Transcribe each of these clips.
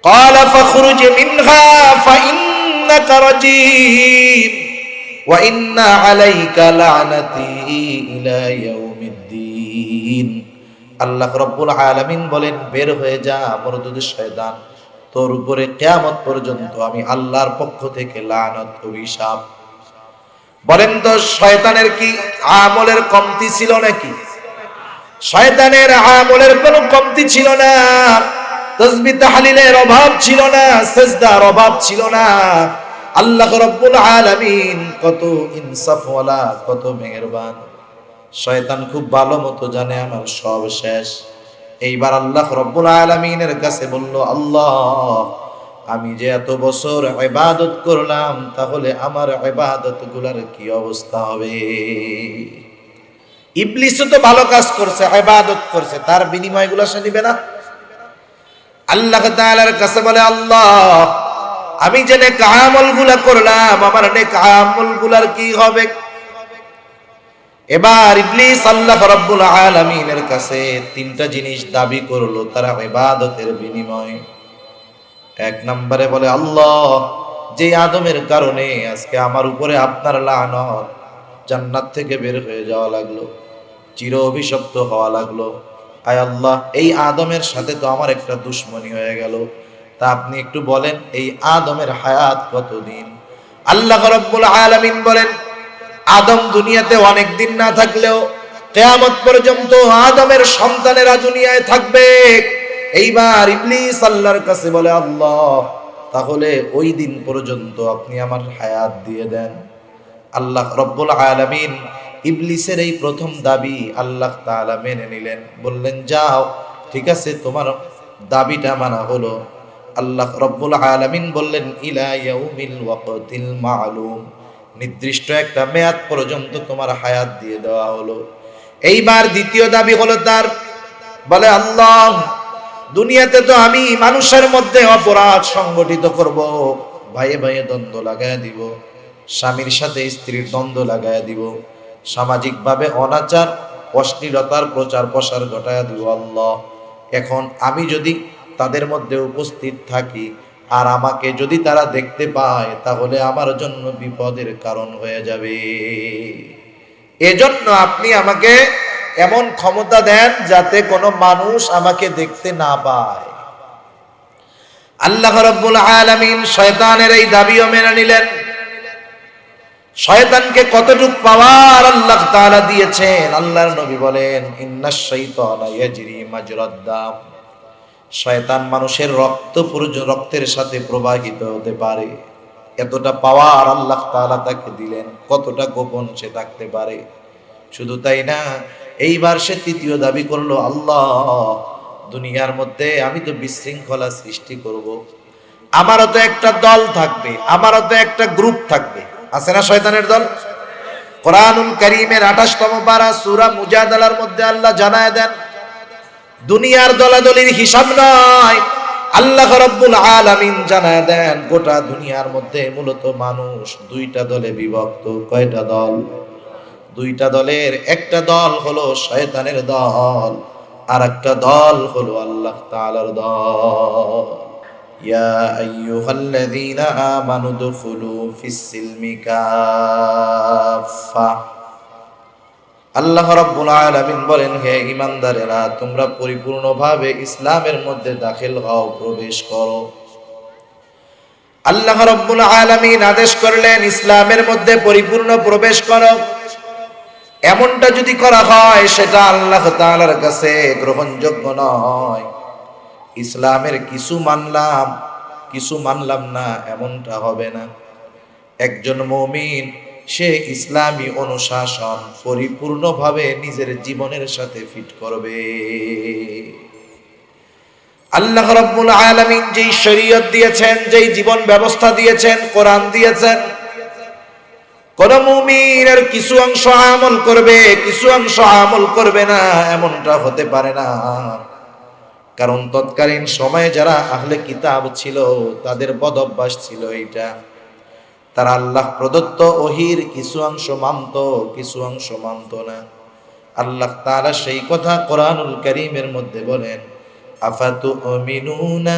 ক্বালা ফাখরুজ মিনহা ফাইন্নাকা রাজীম ওয়া ইন্না আলাইকা লা'নাতি ইলা ইয়াউমিদ্দিন। আল্লাহ রাব্বুল আলামিন বলেন, বের হয়ে যা মরদুদ শয়তান, তোর উপরে কিয়ামত পর্যন্ত আমি আল্লাহর পক্ষ থেকে লানত অভিশাপ। বলেন তো শয়তানের কি আমলের কমতি ছিল নাকি? শয়তানের আমলের কোনো কমতি ছিল না, তাসবিহ তাহলিলের অভাব ছিল না, সিজদার অভাব ছিল না। আল্লাহ রাব্বুল আলামিন কত ইনসাফওয়ালা, কত মেহেরবান। শয়তান খুব ভালো মতো জানে আমার সব শেষ। এইবার আল্লাহ রাব্বুল আলামিনের কাছে বলল, আল্লাহ আমি যে এত বছর ইবাদত করলাম, তাহলে আমার ইবাদতগুলোর কি অবস্থা হবে? ইবলিসও তো ভালো কাজ করছে, ইবাদত করছে, তার বিনিময়গুলো সে নিবে না? আল্লাহ তাআলার কাছে বলে, আল্লাহ আমি যে নেক আমলগুলো করলাম, আমার নেক আমলগুলোর কি হবে? এবার ইবলিস আল্লাহ রাব্বুল আলামিনের কাছে তিনটা জিনিস দাবি করলো তার ইবাদতের বিনিময়। এক নম্বরে বলে, আল্লাহ যে আদমের কারণে আজকে আমার উপরে আপনার লানত, জান্নাত থেকে বের হয়ে যাওয়া লাগলো, চির অভিশপ্ত হওয়া লাগলো, আয় আল্লাহ এই আদমের সাথে তো আমার একটা দুশ্মনী হয়ে গেল, তা আপনি একটু বলেন এই আদমের হায়াত কতদিন? আল্লাহ রাব্বুল আলামিন বলেন, আদম দুনিয়াতে অনেক দিন না থাকলেও কিয়ামত পর্যন্ত আদমের সন্তানেরা দুনিয়ায় থাকবে। এইবার ইবলিস আল্লাহর কাছে বলে, আল্লাহ তাহলে ওই দিন পর্যন্ত আপনি আমার হায়াত দিয়ে দেন। আল্লাহ রাব্বুল আলামিন ইবলিসের এই প্রথম দাবি আল্লাহ তাআলা মেনে নিলেন, বললেন যাও ঠিক আছে, তোমার দাবিটা মানা হলো। আল্লাহ রাব্বুল আলামিন বললেন, ইলা ইয়াউমিল ওয়াক্তিল মা'লুম, নির্দিষ্ট একটা মেয়াদ পর্যন্ত তোমার হায়াত দিয়ে দেওয়া হলো। এইবার দ্বিতীয় দাবি হলো তার, বলে আল্লাহ দুনিয়াতে তো আমি মানুষের মধ্যে অপরাধ সংগঠিত করব, ভাইয়ে ভাইয়ে দ্বন্দ্ব লাগায় দিব, স্বামীর সাথে স্ত্রীর দ্বন্দ্ব লাগায় দিব, সামাজিকভাবে অনাচার অশ্লীলতার প্রচার প্রসার ঘটায় দিব। আল্লাহ এখন আমি যদি তাদের মধ্যে উপস্থিত থাকি আর আমাকে যদি তারা দেখতে পায়, তাহলে আমার জন্য বিপদের কারণ হয়ে যাবে। এজন্য আপনি আমাকে এমন ক্ষমতা দেন যাতে কোনো মানুষ আমাকে দেখতে না পায়। আল্লাহ রাব্বুল আলামিন শয়তানের এই দাবিও মেনে নিলেন। শয়তানকে কতটুক পাওয়ার আল্লাহ তাআলা দিয়েছেন, আল্লাহর নবী বলেন, ইন্নাশ শাইতানা ইয়াজরি মাজরাদ দাম, শয়তান মানুষের রক্তের সাথে প্রবাহিত হতে পারে। এতটা পাওয়ার আল্লাহ তাআলা তাকে দিলেন, কতটা গোপন সে থাকতে পারে। শুধু তাই না, এইবার সে তৃতীয় দাবি করলো, আল্লাহ দুনিয়ার মধ্যে আমি তো বিশৃঙ্খলা সৃষ্টি করব, আমারও তো একটা দল থাকবে, আমারও তো একটা গ্রুপ থাকবে। আছে না শয়তানের দল? কোরআনুল কারীমের 28তম পারা সূরা মুজাদালার মধ্যে আল্লাহ জানায় দেন, দুনিয়ার দলাদলির হিসাব নয়, আল্লাহ রাব্বুল আলামিন জানায় দেন গোটা দুনিয়ার মধ্যে মূলত মানুষ দুইটা দলে বিভক্ত। কয়টা দল? দুইটা দলের একটা দল হলো শয়তানের দল, আর একটা দল হলো আল্লাহ তাআলার দল। ইয়া আইয়ুহাল্লাযীনা আমানু দুখুলু ফিস-সিলমি কাফা, আল্লাহ রাব্বুল আলামিন বলেন, হে ঈমানদারেরা তোমরা পরিপূর্ণভাবে ইসলামের মধ্যে দাখিল হও, প্রবেশ করো। আল্লাহ রাব্বুল আলামিন আদেশ করলেন ইসলামের মধ্যে পরিপূর্ণ প্রবেশ করো। এমনটা যদি করা হয় সেটা আল্লাহ তাআলার কাছে গ্রহণযোগ্য নয়। ইসলামের কিছু মানলাম কিছু মানলাম না, এমনটা হবে না। একজন মুমিন সে ইসলামী অনুশাসন পরিপূর্ণভাবে নিজের জীবনের সাথে ফিট করবে। আল্লাহ রাব্বুল আলামিন যেই শরীয়ত দিয়েছেন, যেই জীবন ব্যবস্থা দিয়েছেন, কোরআন দিয়েছেন, কোন মুমিনের কিছু অংশ আমল করবে, কিছু অংশ আমল করবে না, এমনটা হতে পারে না। কারণ তৎকালীন সময়ে যারা আহলে কিতাব ছিল তাদের বদঅভ্যাস ছিল এইটা, তারা আল্লাহ প্রদত্ত ওহীর কিছু অংশ মানত, কিছু অংশ মানত না। আল্লাহ তাআলা সেই কথা কোরআনুল কারীমের মধ্যে বলেন, আফাতুমিনুনা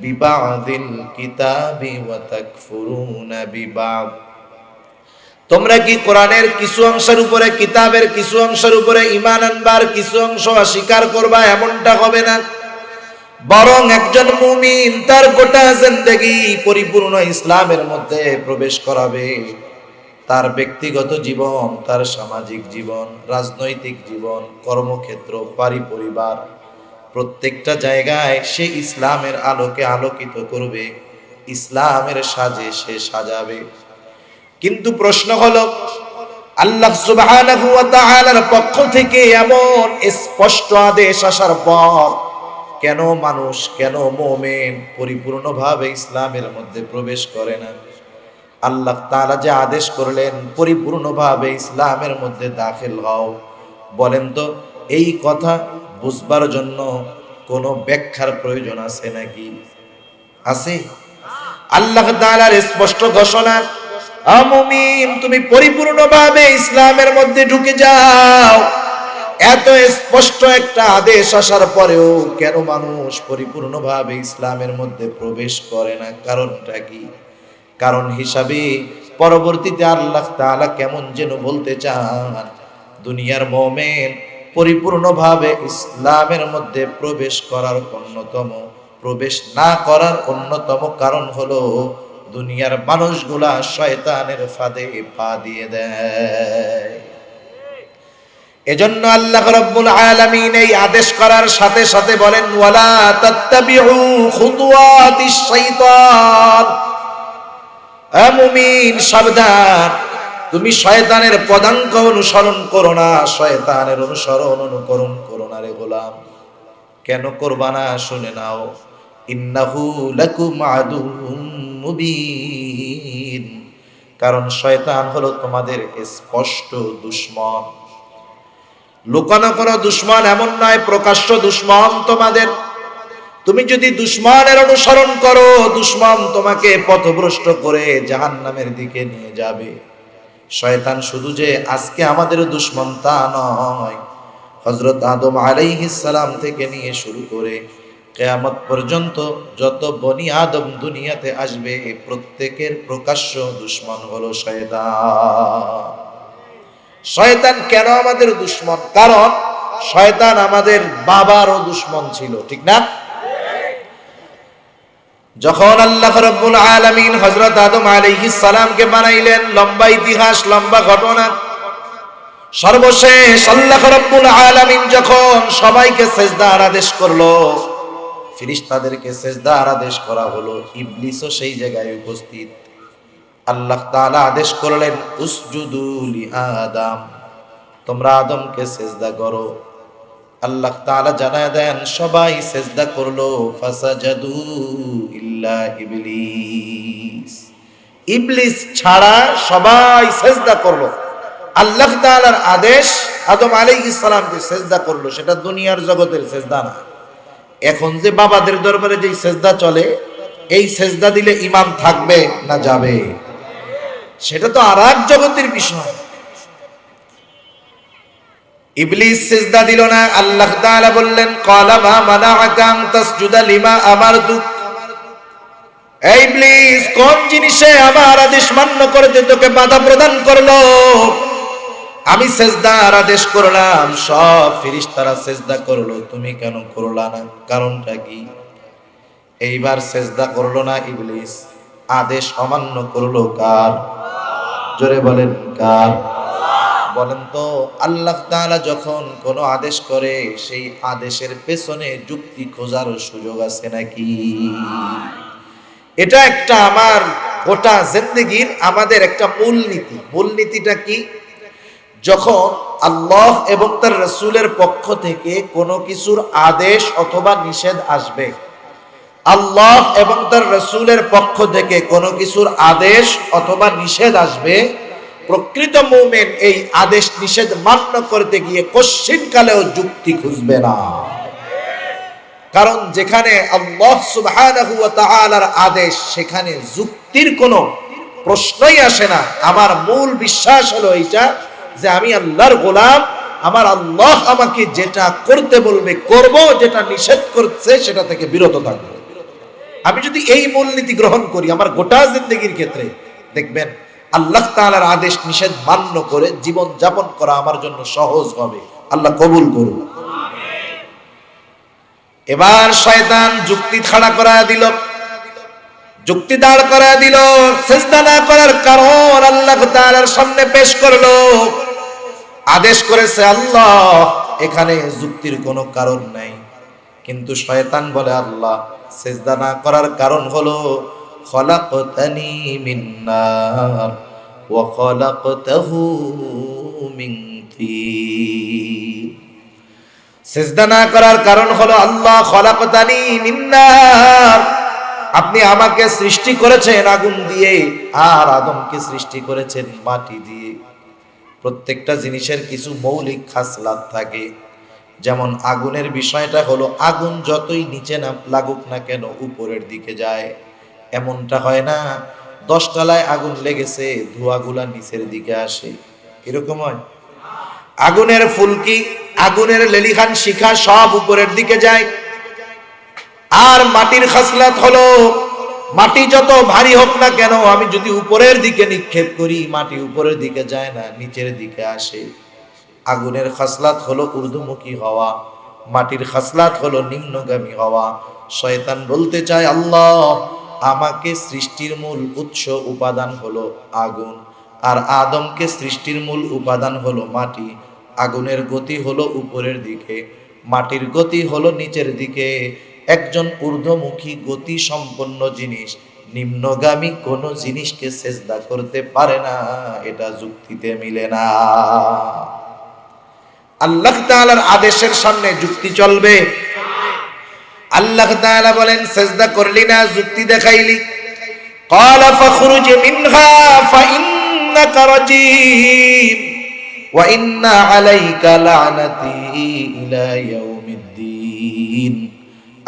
বিবাদিল কিতাবি ওয়া তাকফুরুনা বিবাদ। তোমরা কি কোরআনের কিছু অংশের উপরে, কিতাবের কিছু অংশের উপরে ঈমান আনবার, কিছু অংশ অস্বীকার করবা? এমনটা হবে না। বরং একজন মুমিন তার গোটা জিন্দেগি পরিপূর্ণ ইসলামের মধ্যে প্রবেশ করাবে। তার ব্যক্তিগত জীবন, তার সামাজিক জীবন, রাজনৈতিক জীবন, কর্মক্ষেত্র, পরিবার, প্রত্যেকটা জায়গায় সে ইসলামের আলোকে আলোকিত করবে, ইসলামের সাজে সে সাজাবে। কিন্তু প্রশ্ন হলো, আল্লাহ সুবহানাহু ওয়া তাআলার পক্ষ থেকে এমন স্পষ্ট আদেশ আসার পর কেন মানুষ, কেন মুমিন পরিপূর্ণভাবে ইসলামের মধ্যে প্রবেশ করে না? আল্লাহ তাআলা যে আদেশ করলেন পরিপূর্ণভাবে ইসলামের মধ্যে দাখিল হও, বলেন তো এই কথা বুঝবার জন্য কোনো ব্যাখ্যার প্রয়োজন আছে নাকি? আছে? আল্লাহ তাআলার স্পষ্ট ঘোষণা, মুমিন তুমি পরিপূর্ণভাবে ইসলামের মধ্যে ঢুকে যাও। এত স্পষ্ট একটা আদেশ আসার পরেও কেন মানুষ পরিপূর্ণভাবে ইসলামের মধ্যে প্রবেশ করে না? কারণটা কি? কারণ হিসাবে পরবর্তীতে আল্লাহ তাআলা কেমন যেন বলতে চান, দুনিয়ার মুমিন পরিপূর্ণভাবে ইসলামের মধ্যে প্রবেশ করার অন্যতম, প্রবেশ না করার অন্যতম কারণ হলো দুনিয়ার মানুষগুলা শয়তানের ফাঁদে পা দিয়ে দেয়। এজন্য আল্লাহ রাব্বুল আলামিন এই আদেশ করার সাথে সাথে বলেন, ওয়ালা তাত্তাবিউ খুতুওয়াতিশ শাইতান। মুমিন সাবধান, তুমি শয়তানের পদাঙ্ক অনুসরণ করো না, শয়তানের অনুকরণ করো না রে গোলাম। কেন করবা না? শুনে নাও, ইন্নাহু লাকুম আদুউম মুবিন। কারণ শয়তান হলো তোমাদের স্পষ্ট দুশমন। লুকানো কোনো দুশমন এমন নয়, প্রকাশ্য দুশমন তোমাদের। তুমি যদি দুশমনের অনুসরণ করো, দুশমন তোমাকে পথভ্রষ্ট করে জাহান্নামের দিকে নিয়ে যাবে। শয়তান শুধু যে আজকে আমাদের দুশমন তা নয়, হযরত আদম আলাইহিস সালাম থেকে নিয়ে শুরু করে কিয়ামত পর্যন্ত যত বনি আদম দুনিয়াতে আসবে প্রত্যেকের প্রকাশ্য দুশমন হলো শয়তান। শয়তান কেন আমাদের দুশমন? কারণ শয়তান আমাদের বাবারও দুশমন ছিল, ঠিক না? যখন আল্লাহ রাব্বুল আলামিন হযরত আদম আলাইহিস সালামকে বানাইলেন, লম্বা ইতিহাস, লম্বা ঘটনা। সর্বশেষ আল্লাহ রাব্বুল আলামিন যখন সবাইকে সিজদার আদেশ করলো, ফেরেশতাদেরকে সিজদার আদেশ করা হলো, ইবলিসও সেই জায়গায় উপস্থিত। আল্লাহ তাআলা আদেশ করলেন, উসজুদু লি আদম, তোমরা আদমকে সিজদা করো। আল্লাহ তাআলা জানায় দেন সবাই সিজদা করলো, ফাসাজাদু ইল্লা ইবলিস, ইবলিস ছাড়া সবাই সিজদা করলো। আল্লাহ তাআলার আদেশ আদম আলাইহিস সালামকে সিজদা করলো, সেটা দুনিয়ার জগতের সিজদা না। এখন যে বাবাদের দরবারে যে সিজদা চলে, এই সিজদা দিলে ঈমান থাকবে না যাবে? সেটা তো আরেক জগতের বিষয়। ইবলিস সিজদা দিল না। আল্লাহ তাআলা বললেন, ক্বালা মা মানাআকা আন তাসজুদা লিমা আমারতুক। এই ইবলিস, কোন জিনিসে আমার আদেশ মান্য করতে তোকে বাধা প্রদান করলো? আমি সিজদার আদেশ করলাম, সব ফেরেশতারা সিজদা করলো, তুমি কেন করলা না? কারণটা কি? এইবার সিজদা করলো না ইবলিস, আদেশ অমান্য করলো কার? জোরে বলেন কার? বলেন তো, আল্লাহ তাআলা যখন কোনো আদেশ করে সেই আদেশের পেছনে যুক্তি খোঁজার সুযোগ আছে নাকি? এটা একটা আমার গোটা জিন্দেগির আমাদের একটা মূলনীতি। মূলনীতিটা কি? যখন আল্লাহ এবং তার রাসূলের পক্ষ থেকে কোনো কিছুর আদেশ অথবা নিষেধ আসবে, আল্লাহ এবং তার রাসূলের পক্ষ থেকে কোনো কিছুর আদেশ অথবা নিষেধ আসবে, প্রকৃত মুমিন এই আদেশ নিষেধ মান্য করতে গিয়ে কোশ্চিনকালেও যুক্তি খুঁজবে না। কারণ যেখানে আল্লাহ সুবহানাহু ওয়া তাআলার আদেশ, সেখানে যুক্তির কোনো প্রশ্নই আসে না। আমার মূল বিশ্বাস হলো এইটা যে আমি আল্লাহর গোলাম, আমার আল্লাহ আমাকে যেটা করতে বলবে করব, যেটা নিষেধ করছে সেটা থেকে বিরত থাকবো। আমি যদি এই মূলনীতি গ্রহণ করি আমার গোটা জিন্দেগির ক্ষেত্রে, দেখবেন আল্লাহ তাআলার আদেশ নিষেধ মান্য করে জীবন যাপন করা আমার জন্য সহজ হবে। আল্লাহ কবুল করুন। এবার শয়তান যুক্তি খাড়া করা দিল, যুক্তি দাঁড় করা দিল। সিজদা না করার কারণ আল্লাহ তাআলার সামনে পেশ করলো। আদেশ করেছে আল্লাহ, এখানে যুক্তির কোনো কারণ নাই। কিন্তু শয়তান বলে আল্লাহ সিজদা না করার কারণ হলো খলাকতানি মিন নার ওয়া খলাকতাহু মিন তিন। সিজদা না করার কারণ হলো আল্লাহ খলাকতানি মিন নার, আপনি আমাকে সৃষ্টি করেছেন আগুন দিয়ে, আর আদমকে সৃষ্টি করেছেন মাটি দিয়ে। প্রত্যেকটা জিনিসের কিছু মৌলিক খাসলাত থাকে। যেমন আগুনের বিষয়টা হলো আগুন যতই নিচে না লাগুক না কেন উপরের দিকে যায়। এমনটা হয় না 10 তলায় আগুন লেগেছে ধোঁয়াগুলা নিচের দিকে আসে, এরকম হয়? আগুনের ফুলকি, আগুনের লেলিখান শিখা সব উপরের দিকে যায়। আর মাটির খাসলাত হলো মাটি যত ভারী হোক না কেন আমি যদি উপরের দিকে নিক্ষেপ করি মাটি উপরের দিকে যায় না, নিচের দিকে আসে। আগুনের খাসলাত হলো ঊর্ধ্বমুখী হওয়া, মাটির খাসলাত হলো নিম্নগামী হওয়া। শয়তান বলতে চায় আল্লাহ আমাকে সৃষ্টির মূল উৎস উপাদান হলো আগুন, আর আদমকে সৃষ্টির মূল উপাদান হলো মাটি। আগুনের গতি হলো উপরের দিকে, মাটির গতি হলো নিচের দিকে। একজন ঊর্ধ্বমুখী গতি সম্পন্ন জিনিস নিম্নগামী কোন জিনিসকে সেজদা করতে পারে না, এটা যুক্তিতে মিলে না। আল্লাহ তাআলার আদেশের সামনে যুক্তি চলবে? আল্লাহ তাআলা বলেন সেজদা করলি না, যুক্তি দেখাইলি। ক্বালা ফাখরুজ মিনহা ফাইন্নাকা রাজীম ওয়া ইন্না আলাইকা লা'নাতি ইলা ইয়াউমিদ্দিন।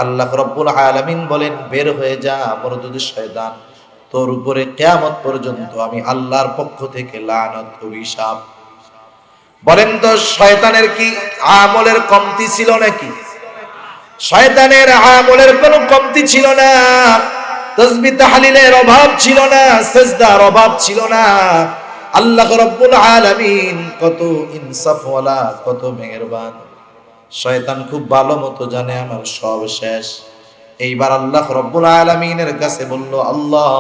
আল্লাহ রাব্বুল আলামিন বলেন বের হয়ে যা মরদুদ শয়তান, তোর উপরে কিয়ামত পর্যন্ত আমি আল্লাহর পক্ষ থেকে লানত অভিশাপ। বলেন তো শয়তানের কি আমলের কমতি ছিল নাকি? শয়তানের আমলের কোনো কমতি ছিল না, তাসবিহ তাহলিলের অভাব ছিল না, সিজদার অভাব ছিল না। আল্লাহ রাব্বুল আলামিন কত ইনসাফওয়ালা, কত মেহেরবান। শয়তান খুব ভালো মতো জানে আমার সব শেষ। এইবার আল্লাহ রাব্বুল আলামিনের কাছে বলল আল্লাহ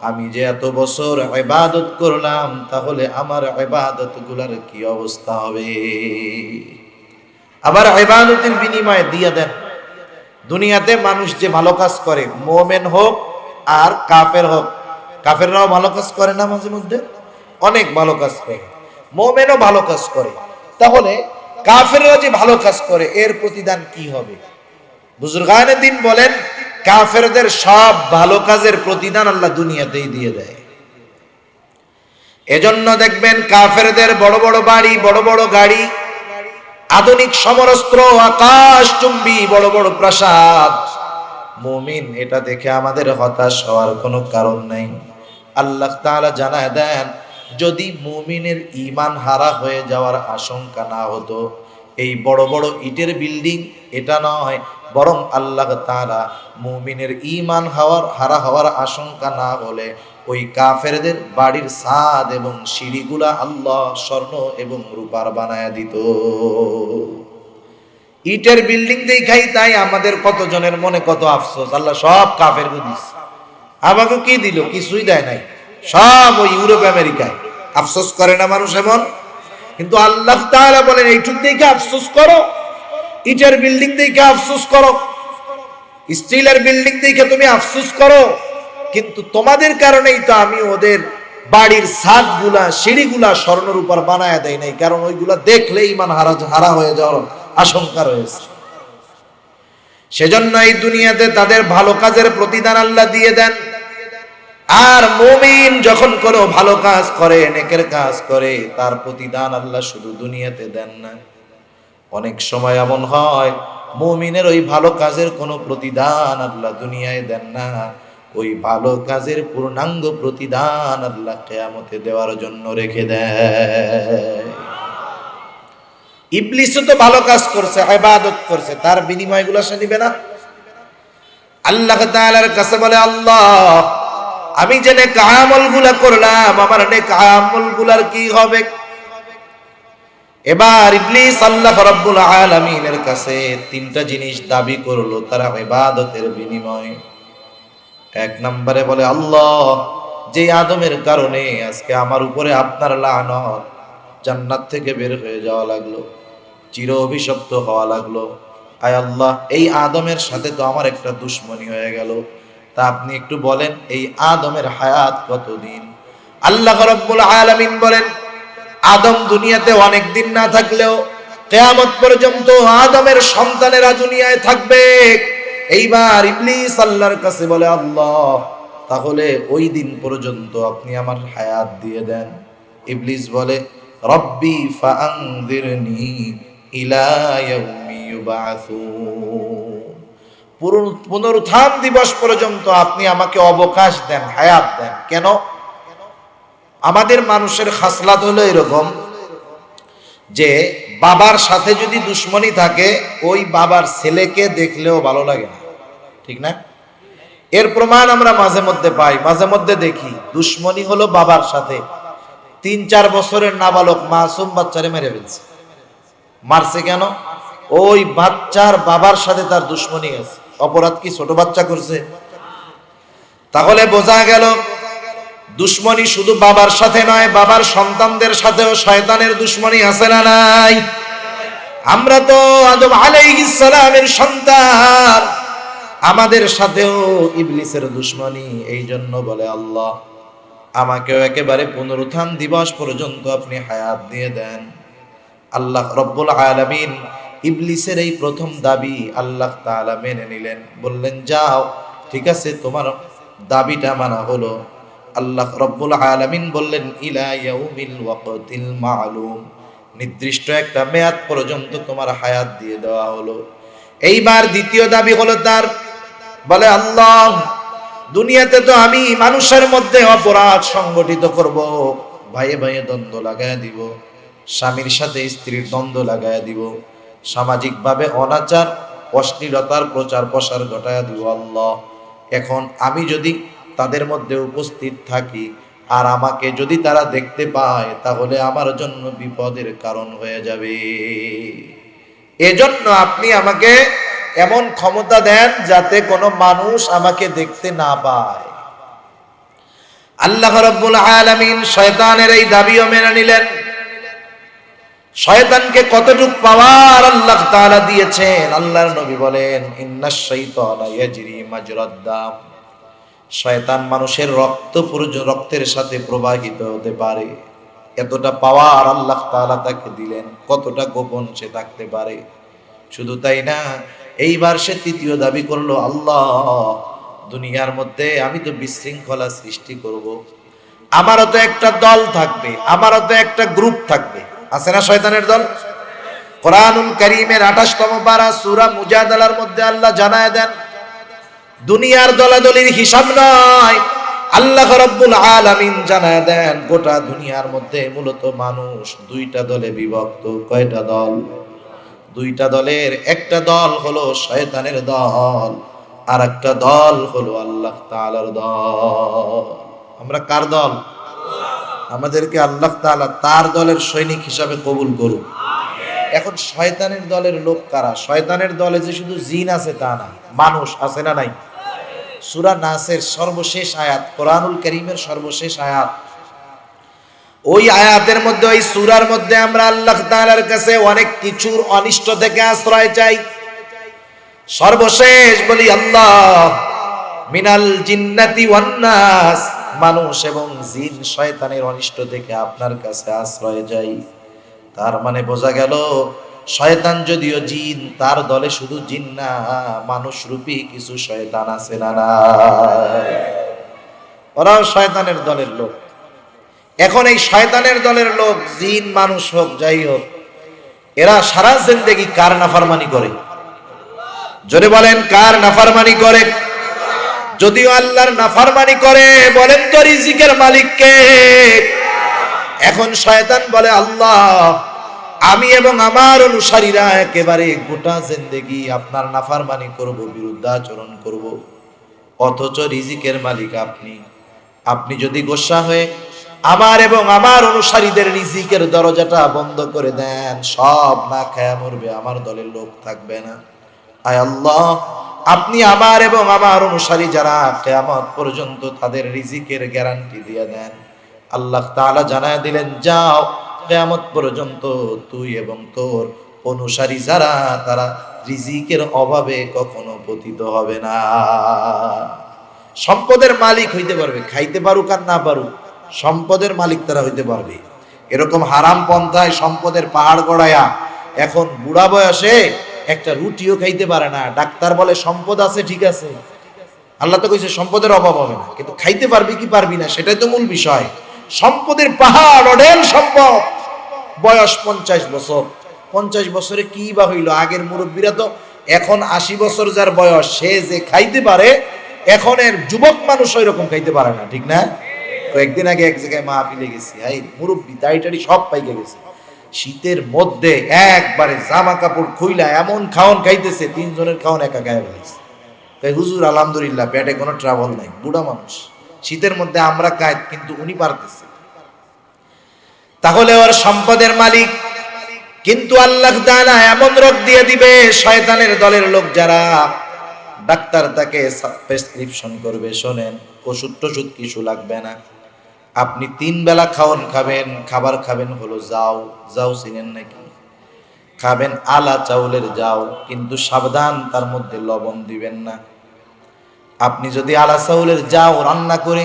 আমি যে এত বছর ইবাদত করলাম তাহলে আমার ইবাদতগুলোর কি অবস্থা হবে? আবার ইবাদতের বিনিময়ে দিয়ে দেন। দুনিয়াতে মানুষ যে ভালো কাজ করে, মুমিন হোক আর কাফের হোক, কাফেররাও ভালো কাজ করে না, মাঝে মধ্যে অনেক ভালো কাজ করে, মুমিনও ভালো কাজ করে। তাহলে কাফেররা যে ভালো কাজ করে এর প্রতিদান কি হবে? বুজুর্গানে দিন বলেন কাফেরদের সব ভালো কাজের প্রতিদান আল্লাহ দুনিয়াতেই দিয়ে দেয়। এজন্য দেখবেন কাফেরদের বড় বড় বাড়ি, বড় বড় গাড়ি, আধুনিক সমরাস্ত্র, আকাশচুম্বী বড় বড় প্রাসাদ। মুমিন এটা দেখে আমাদের হতাশ হওয়ার কোনো কারণ নাই। আল্লাহ তাআলা জানায় দেন যদি মুমিনের ঈমান হারা হয়ে যাওয়ার আশঙ্কা না হতো, এই বড় বড় ইটের বিল্ডিং এটা নয়, বরং আল্লাহ তাআলা মুমিনের ঈমান হারা হওয়ার আশঙ্কা না হলে ওই কাফেরদের বাড়ির ছাদ এবং সিঁড়িগুলা আল্লাহ স্বর্ণ এবং রূপার বানায়া দিত। ইটের বিল্ডিং দেখাই তাই আমাদের কতজনের মনে কত আফসোস, আল্লাহ সব কাফের দিস, আমাকে কি দিল? কিছুই দেয় নাই, সব ওই ইউরোপ আমেরিকায়। আফসোস করে না মানুষ এমন? কিন্তু আল্লাহ তাআলা বলেন এইটুক দেখে আফসোস করো, ইটের বিল্ডিং দেখে আফসোস করো, স্টিলের বিল্ডিং দেখে তুমি আফসোস করো, কিন্তু তোমাদের কারণেই তো আমি ওদের বাড়ির ছাদগুলা সিঁড়িগুলা স্বর্ণের উপর বানায় দেয় নাই, কারণ ওইগুলা দেখলে ঈমান হারা হয়ে যাওয়ার আশঙ্কা রয়েছে। সেজন্য এই দুনিয়াতে তাদের ভালো কাজের প্রতিদান আল্লাহ দিয়ে দেন। আর মুমিন যখন কোনো ভালো কাজ করে, নেকের কাজ করে, তার প্রতিদান আল্লাহ শুধু দুনিয়াতে দেন না, অনেক সময় এমন হয় মুমিনের ওই ভালো কাজের কোনো প্রতিদান আল্লাহ দুনিয়ায় দেন না, ওই ভালো কাজের পূর্ণাঙ্গ প্রতিদান আল্লাহ কিয়ামতে দেওয়ার জন্য রেখে দেয়। ইবলিসও তো ভালো কাজ করছে, ইবাদত করছে, তার বিনিময়গুলো সে নিবে না? আল্লাহ তাআলার কাছে বলে, আল্লাহ আমি যে নেক আমলগুলা করলাম আমার নেক আমলগুলার কি হবে? এবার ইবলিস আল্লাহ রাব্বুল আলামিনের কাছে তিনটা জিনিস দাবি করলো তারা ইবাদতের বিনিময়ে। এক নম্বরে বলে, আল্লাহ যে আদমের কারণে আজকে আমার উপরে আপনার লানত, জান্নাত থেকে বের হয়ে যাওয়া লাগলো, চির অভিশপ্ত হওয়া লাগলো, আয় আল্লাহ এই আদমের সাথে তো আমার একটা দুশ্মনী হয়ে গেল, তা আপনি একটু বলেন এই আদমের হায়াত কতদিন? আল্লাহ রাব্বুল আলামিন বলেন, আদম দুনিয়াতে অনেক দিন না থাকলেও কিয়ামত পর্যন্ত আদমের সন্তানেরা দুনিয়ায় থাকবে। এইবার ইবলিস আল্লাহর কাছে বলে, আল্লাহ তাহলে ওই দিন পর্যন্ত আপনি আমার হায়াত দিয়ে দেন। ইবলিস বলে, রব্বি ফাআনযিরনি ইলা ইয়াউমি ইউবাসুন, পুনরুত্থান দিবস পর্যন্ত আপনি আমাকে অবকাশ দেন, হায়াত দেন। কেন? আমাদের মানুষের খাসলাত হলো এরকম যে বাবার সাথে যদি দুশ্মনী থাকে ওই বাবার ছেলেকে দেখলেও ভালো লাগে না, ঠিক না? এর প্রমাণ আমরা মাঝে মধ্যে পাই, মাঝে মধ্যে দেখি দুশ্মনী হলো বাবার সাথে। 3-4 বছরের নাবালক মাসুম বাচ্চারে মেরে ফেলছে। মারছে কেন? ওই বাচ্চার বাবার সাথে তার দুশ্মনী আছে। অপরাধ কি ছোট বাচ্চা করছে? তাহলে বোঝা গেল দুশ্মনী শুধু বাবার সাথে নয়, বাবার সন্তানদের সাথেও শয়তানের দুশ্মনী আছে না নাই? আমরা তো আদম আলাইহিস সালামের সন্তান, আমাদের সাথেও ইবলিসের দুশ্মনী। এই জন্য বলে, আল্লাহ আমাকেও একেবারে পুনরুত্থান দিবস পর্যন্ত আপনি হায়াত দিয়ে দেন। আল্লাহ রব্বুল আলামিন ইবলিসের এই প্রথম দাবি আল্লাহ তাআলা মেনে নিলেন। বললেন, যাও ঠিক আছে, তোমার দাবিটা মানা হলো। আল্লাহ রব্বুল আলামিন বললেন, ইলা ইয়াউমিল ওয়াক্তিল মা'লুম, নির্দিষ্ট একটা মেয়াদ পর্যন্ত তোমার হায়াত দিয়ে দেওয়া হলো। এইবার দ্বিতীয় দাবি হলো তার, বলে, আল্লাহ দুনিয়াতে তো আমি মানুষের মধ্যে অপরাধ সংগঠিত করব, ভাইয়ে ভাইয়ে দ্বন্দ্ব লাগায় দিব, স্বামীর সাথে স্ত্রীর দ্বন্দ্ব লাগায় দিব, সামাজিকভাবে অনাচার অশ্লীলতার প্রচার প্রসার ঘটায় দিব। আল্লাহ এখন আমি যদি তাদের মধ্যে উপস্থিত থাকি আর আমাকে যদি তারা দেখতে পায় তাহলে আমার জন্য বিপদের কারণ হয়ে যাবে। এজন্য আপনি আমাকে এমন ক্ষমতা দেন যাতে কোনো মানুষ আমাকে দেখতে না পায়। আল্লাহ রাব্বুল আলামিন শয়তানের এই দাবিও মেনে নিলেন। শয়তানকে কতটুক পাওয়ার আল্লাহ তাআলা দিয়েছেন, আল্লাহর নবী বলেন, ইন্নাশ শাইতানা ইয়াজরি মাজরাদ দাম, শয়তান মানুষের রক্তের সাথে প্রবাহিত হতে পারে। এতটা পাওয়ার আল্লাহ তাআলা তাকে দিলেন, কতটা গোপন সে থাকতে পারে। শুধু তাই না, এইবার সে তৃতীয় দাবি করলো, আল্লাহ দুনিয়ার মধ্যে আমি তো বিশৃঙ্খলা সৃষ্টি করব, আমারও তো একটা দল থাকবে, আমারও তো একটা গ্রুপ থাকবে। আছে না শয়তানের দল? কোরআনুল কারীমের 28তম পারা সূরা মুজাদালার মধ্যে আল্লাহ জানায় দেন, দুনিয়ার দলাদলির হিসাব নয়, আল্লাহ রাব্বুল আলামিন জানায় দেন গোটা দুনিয়ার মধ্যে মূলত মানুষ দুইটা দলে বিভক্ত। কয়টা দল? দুইটা দলের একটা দল হলো শয়তানের দল, আর একটা দল হলো আল্লাহ তাআলার দল। আমরা কার দল? আমাদেরকে আল্লাহ তাআলা তার দলের সৈনিক হিসাবে কবুল করুন। এখন শয়তানের দলের লোক কারা? শয়তানের দলে যে শুধু জিন আছে তা না, মানুষ আছে না নাই? সূরা নাসের সর্বশেষ আয়াত, কোরআনুল কারীমের সর্বশেষ আয়াত, ওই আয়াতের মধ্যে, ওই সূরার মধ্যে আমরা আল্লাহ তাআলার কাছে অনেক কিছুর অনিষ্ট থেকে আশ্রয় চাই। সর্বশেষ বলি, আল্লাহ মিনাল জিন্নাতি ওয়ান নাস, মানুষ এবং জিন শয়তানের অনিষ্ট থেকে আপনার কাছে আশ্রয় চাই। তার মানে বোঝা গেল শয়তান যদিও জিন, তার দলে শুধু জিন না, মানুষ রূপী কিছু শয়তান আছে না নাই? ওরাও শয়তানের দলের লোক। এখন এই শয়তানের দলের লোক, জিন মানুষ হোক যাই হোক, এরা সারা জিন্দেগি কার নাফরমানি করে? জোরে বলেন, কার নাফরমানি করে? যদিও আল্লাহর নাফরমানি করে, বলেন তো রিজিকের মালিক কে? এখন শয়তান বলে, আল্লাহ আমি এবং আমার অনুসারীরা একেবারে গোটা জিন্দেগি আপনার নাফরমানি করব, বিরুদ্ধাচরণ করব। অথচ রিজিকের মালিক আপনি। আপনি যদি গোসা হয়ে আমার এবং আমার অনুসারীদের রিজিকের দরজাটা বন্ধ করে দেন, সব না খায়া মরবে, আমার দলের লোক থাকবে না। আয় আল্লাহ, আপনি আমার এবং আমার অনুসারী যারা কিয়ামত পর্যন্ত তাদের রিজিকের গ্যারান্টি দিয়ে দেন। আল্লাহ তাআলা জানায় দিলেন, যাও কিয়ামত পর্যন্ত তুই এবং তোর অনুসারী যারা তারা রিজিকের অভাবে কখনো পতিত হবে না। সম্পদের মালিক হইতে পারবে, খাইতে পারুক আর না পারুক, সম্পদের মালিক তারা হইতে পারবে। এরকম হারাম পন্থায় সম্পদের পাহাড় গড়ায়া এখন বুড়া বয়সে একটা রুটিও খাইতে পারে না। ডাক্তার বলে সম্পদ আছে, ঠিক আছে, আল্লাহ তো কইছে সম্পদের অভাব হবে না, কিন্তু খাইতে পারবি কি পারবি না সেটাই তো মূল বিষয়। সম্পদের পাহাড়, অঢেল সম্পদ, বয়স 50 বছর। 50 বছরে কি বা হইল? আগের মুরব্বীরা তো এখন 80 বছর যার বয়স, সে যে খাইতে পারে, এখনের যুবক মানুষ ওই রকম খাইতে পারে না, ঠিক না? কয়েকদিন আগে এক জায়গায় মাহফিলে গেছি, হাই মুরব্বী দাড়ি সব পাইকে গেছে। শীতের মধ্যে একবারে জামা কাপড় খুইলা এমন খাওয়ান খাইতেছে, 3 জনের খাওয়ান একা গায়ে ফেলেছে। তাই হুজুর আলহামদুলিল্লাহ, পেটে কোনো ট্রাবল নাই, বুড়া মানুষ, শীতের মধ্যে আমরা খাই, কিন্তু উনি পারতেছে। তাহলে ওর সম্পদের মালিক। কিন্তু আল্লাহ তাআলা এমন রোগ দিয়ে দিবে, শয়তানের দলের লোক যারা, ডাক্তার তাকে প্রেসক্রিপশন করবে, শোনেন ওষুধ টষুধ কিছু লাগবে না, আপনি 3 বেলা খাওয়ান খাবেন, খাবার খাবেন হলো যাও। যাও চিনেন নাকি? খাবেন আলা চাউলের যাও, কিন্তু সাবধান তার মধ্যে লবণ দিবেন না। আপনি যদি আলা চাউলের যাও রান্না করে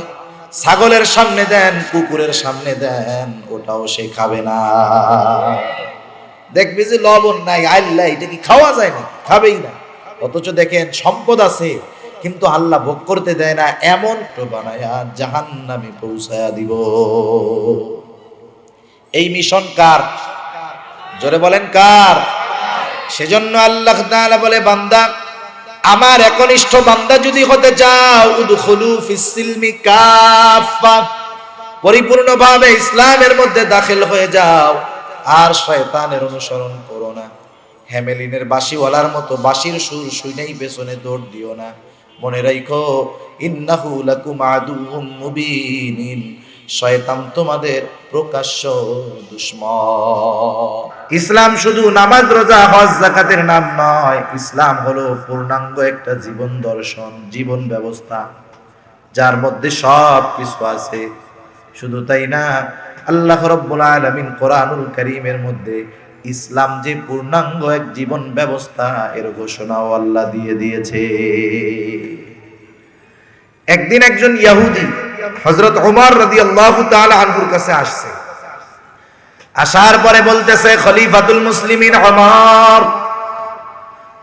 ছাগলের সামনে দেন, কুকুরের সামনে দেন, ওটাও সে খাবে না। দেখবি যে লবণ নাই, আল্লাহ এটা কি খাওয়া যায় না? খাবেই না। অথচ দেখেন সম্পদ আছে, কিন্তু আল্লাহ ভোগ করতে দেয় না, এমন তো বানায়া জাহান্নামে পৌঁছায়া দিব। এই মিশন কার? জোরে বলেন কার? সেজন্য আল্লাহ তাআলা বলে, বান্দা, আমার একনিষ্ঠ বান্দা যদি হতে চাও, উদখুলু ফিস সিলমি কাফা, পরিপূর্ণভাবে ইসলামের মধ্যে দাখিল হয়ে যাও, আর শয়তানের অনুসরণ করো না। হ্যামেলিনের বাঁশিওয়ালার মতো বাঁশির সুর শুনেই পেছনে দৌড় দিও না। মনে রাখো, ইন্নাহু লাকুম আদুউম মুবিন, শয়তান তোমাদের প্রকাশ্য দুশমন। ইসলাম শুধু নামাজ, রোজা, হজ, যাকাতের নাম নয়। ইসলাম হলো পূর্ণাঙ্গ একটা জীবন দর্শন, জীবন ব্যবস্থা, যার মধ্যে সব কিছু আছে। শুধু তাই না, আল্লাহ রাব্বুল আলামিন কোরআনুল কারীমের মধ্যে ইসলাম যে পূর্ণাঙ্গ এক জীবন ব্যবস্থা, এর ঘোষণাও আল্লাহ দিয়ে দিয়েছে। একদিন একজন ইহুদি হযরত ওমর রাদিয়াল্লাহু তাআলা আনহুর কাছে আসছে। আসার পরে বলতেছে, খলিফাতুল মুসলিমিন ওমর,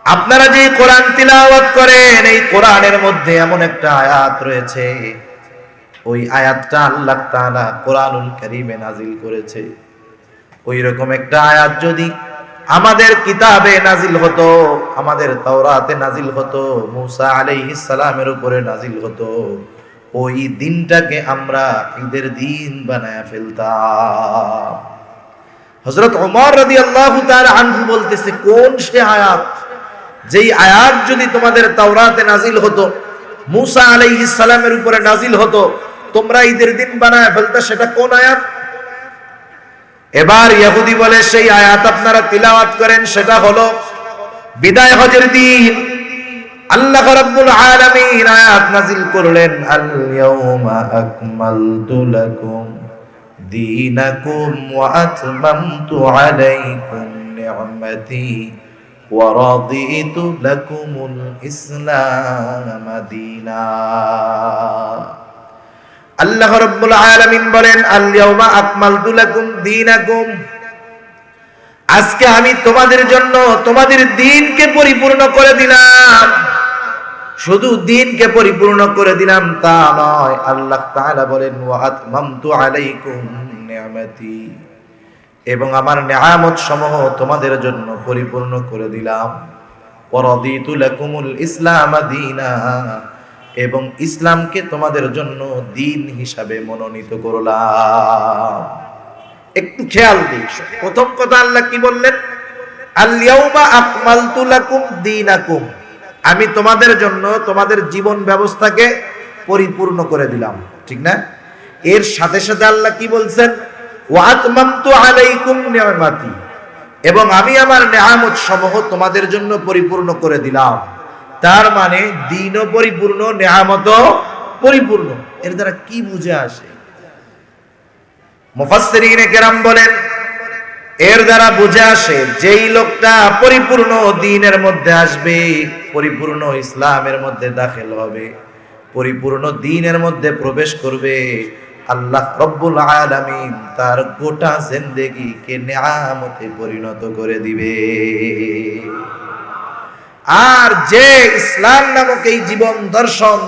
আপনারা যে কোরআন তিলাওয়াত করেন, এই কোরআনের মধ্যে এমন একটা আয়াত রয়েছে, ওই আয়াতটা আল্লাহ তাআলা কোরআনুল কারীমে নাজিল করেছে। ওই রকম একটা আয়াত যদি আমাদের কিতাবে নাজিল হতো, আমাদের তাওরাতে নাজিল হতো, মুসা আলাইহিস সালামের উপরে নাজিল হতো, ওই দিনটাকে আমরা ঈদের দিন বানায়া ফেলতাম। হযরত ওমর রাদিয়াল্লাহু তাআলা আনহু বলতেছে, কোন সে আয়াত, যেই আয়াত যদি তোমাদের তাওরাতে নাজিল হতো, মুসা আলাইহিস সালামের উপরে নাজিল হতো, তোমরা ঈদের দিন বানায়া ফেলতা, সেটা কোন আয়াত? এবার ইহুদি বলে, সেই আয়াত আপনারা তিলাওয়াত করেন, সেটা হলো বিদায় হজের দিন আল্লাহ রাব্বুল আলামিন আয়াত নাজিল করলেন, আল ইয়াউমা আকমালতু লাকুম দীনাকুম ওয়া আতমামতু আলাইকুম নি'মাতি ওয়া রাদিতু লাকুমুল ইসলাম দীনা। আল্লাহ রাব্বুল আলামিন বলেন, আল ইয়াউমা আকমালতু লাকুম দীনাকুম, আজকে আমি তোমাদের জন্য তোমাদের দ্বীনকে পরিপূর্ণ করে দিলাম। শুধু দ্বীনকে পরিপূর্ণ করে দিলাম তা নয়, আল্লাহ তাআলা বলেন, ওয়া আতমামতু আলাইকুম নি'মাতি, এবং আমার নিয়ামত সমূহ তোমাদের জন্য পরিপূর্ণ করে দিলাম। ওয়া রাদিতু লাকুমুল ইসলাম দীনা, এবং ইসলামকে তোমাদের জন্য দ্বীন হিসাবে মনোনীত করলাম। একটু খেয়াল দিন, প্রথম কথা আল্লাহ কি বললেন? আল ইয়াউমা আকমালতু লাকুম দীনাকুম, আমি তোমাদের জন্য তোমাদের জীবন ব্যবস্থাকে পরিপূর্ণ করে দিলাম, ঠিক না? এর সাথে সাথে আল্লাহ কি বলছেন, ওয়া আতমামতু আলাইকুম নি'মাতি, এবং আমি আমার নেয়ামত সমূহ তোমাদের জন্য পরিপূর্ণ করে দিলাম। তার মানে দ্বীনও পরিপূর্ণ, নেয়ামতও পরিপূর্ণ। এর দ্বারা কি বুঝে আসে? মুফাসসিরিনে কেরাম বলেন, এর দ্বারা বুঝে আসে যেই লোকটা পরিপূর্ণ দ্বীনের মধ্যে আসবে, পরিপূর্ণ ইসলামের মধ্যে দাখিল হবে, পরিপূর্ণ দ্বীনের মধ্যে প্রবেশ করবে, আল্লাহ রব্বুল আলামিন তার গোটা জিন্দেগিকে নেয়ামতে পরিণত করে দিবে। আর যে ইসলাম নামক এই জীবন দর্শন,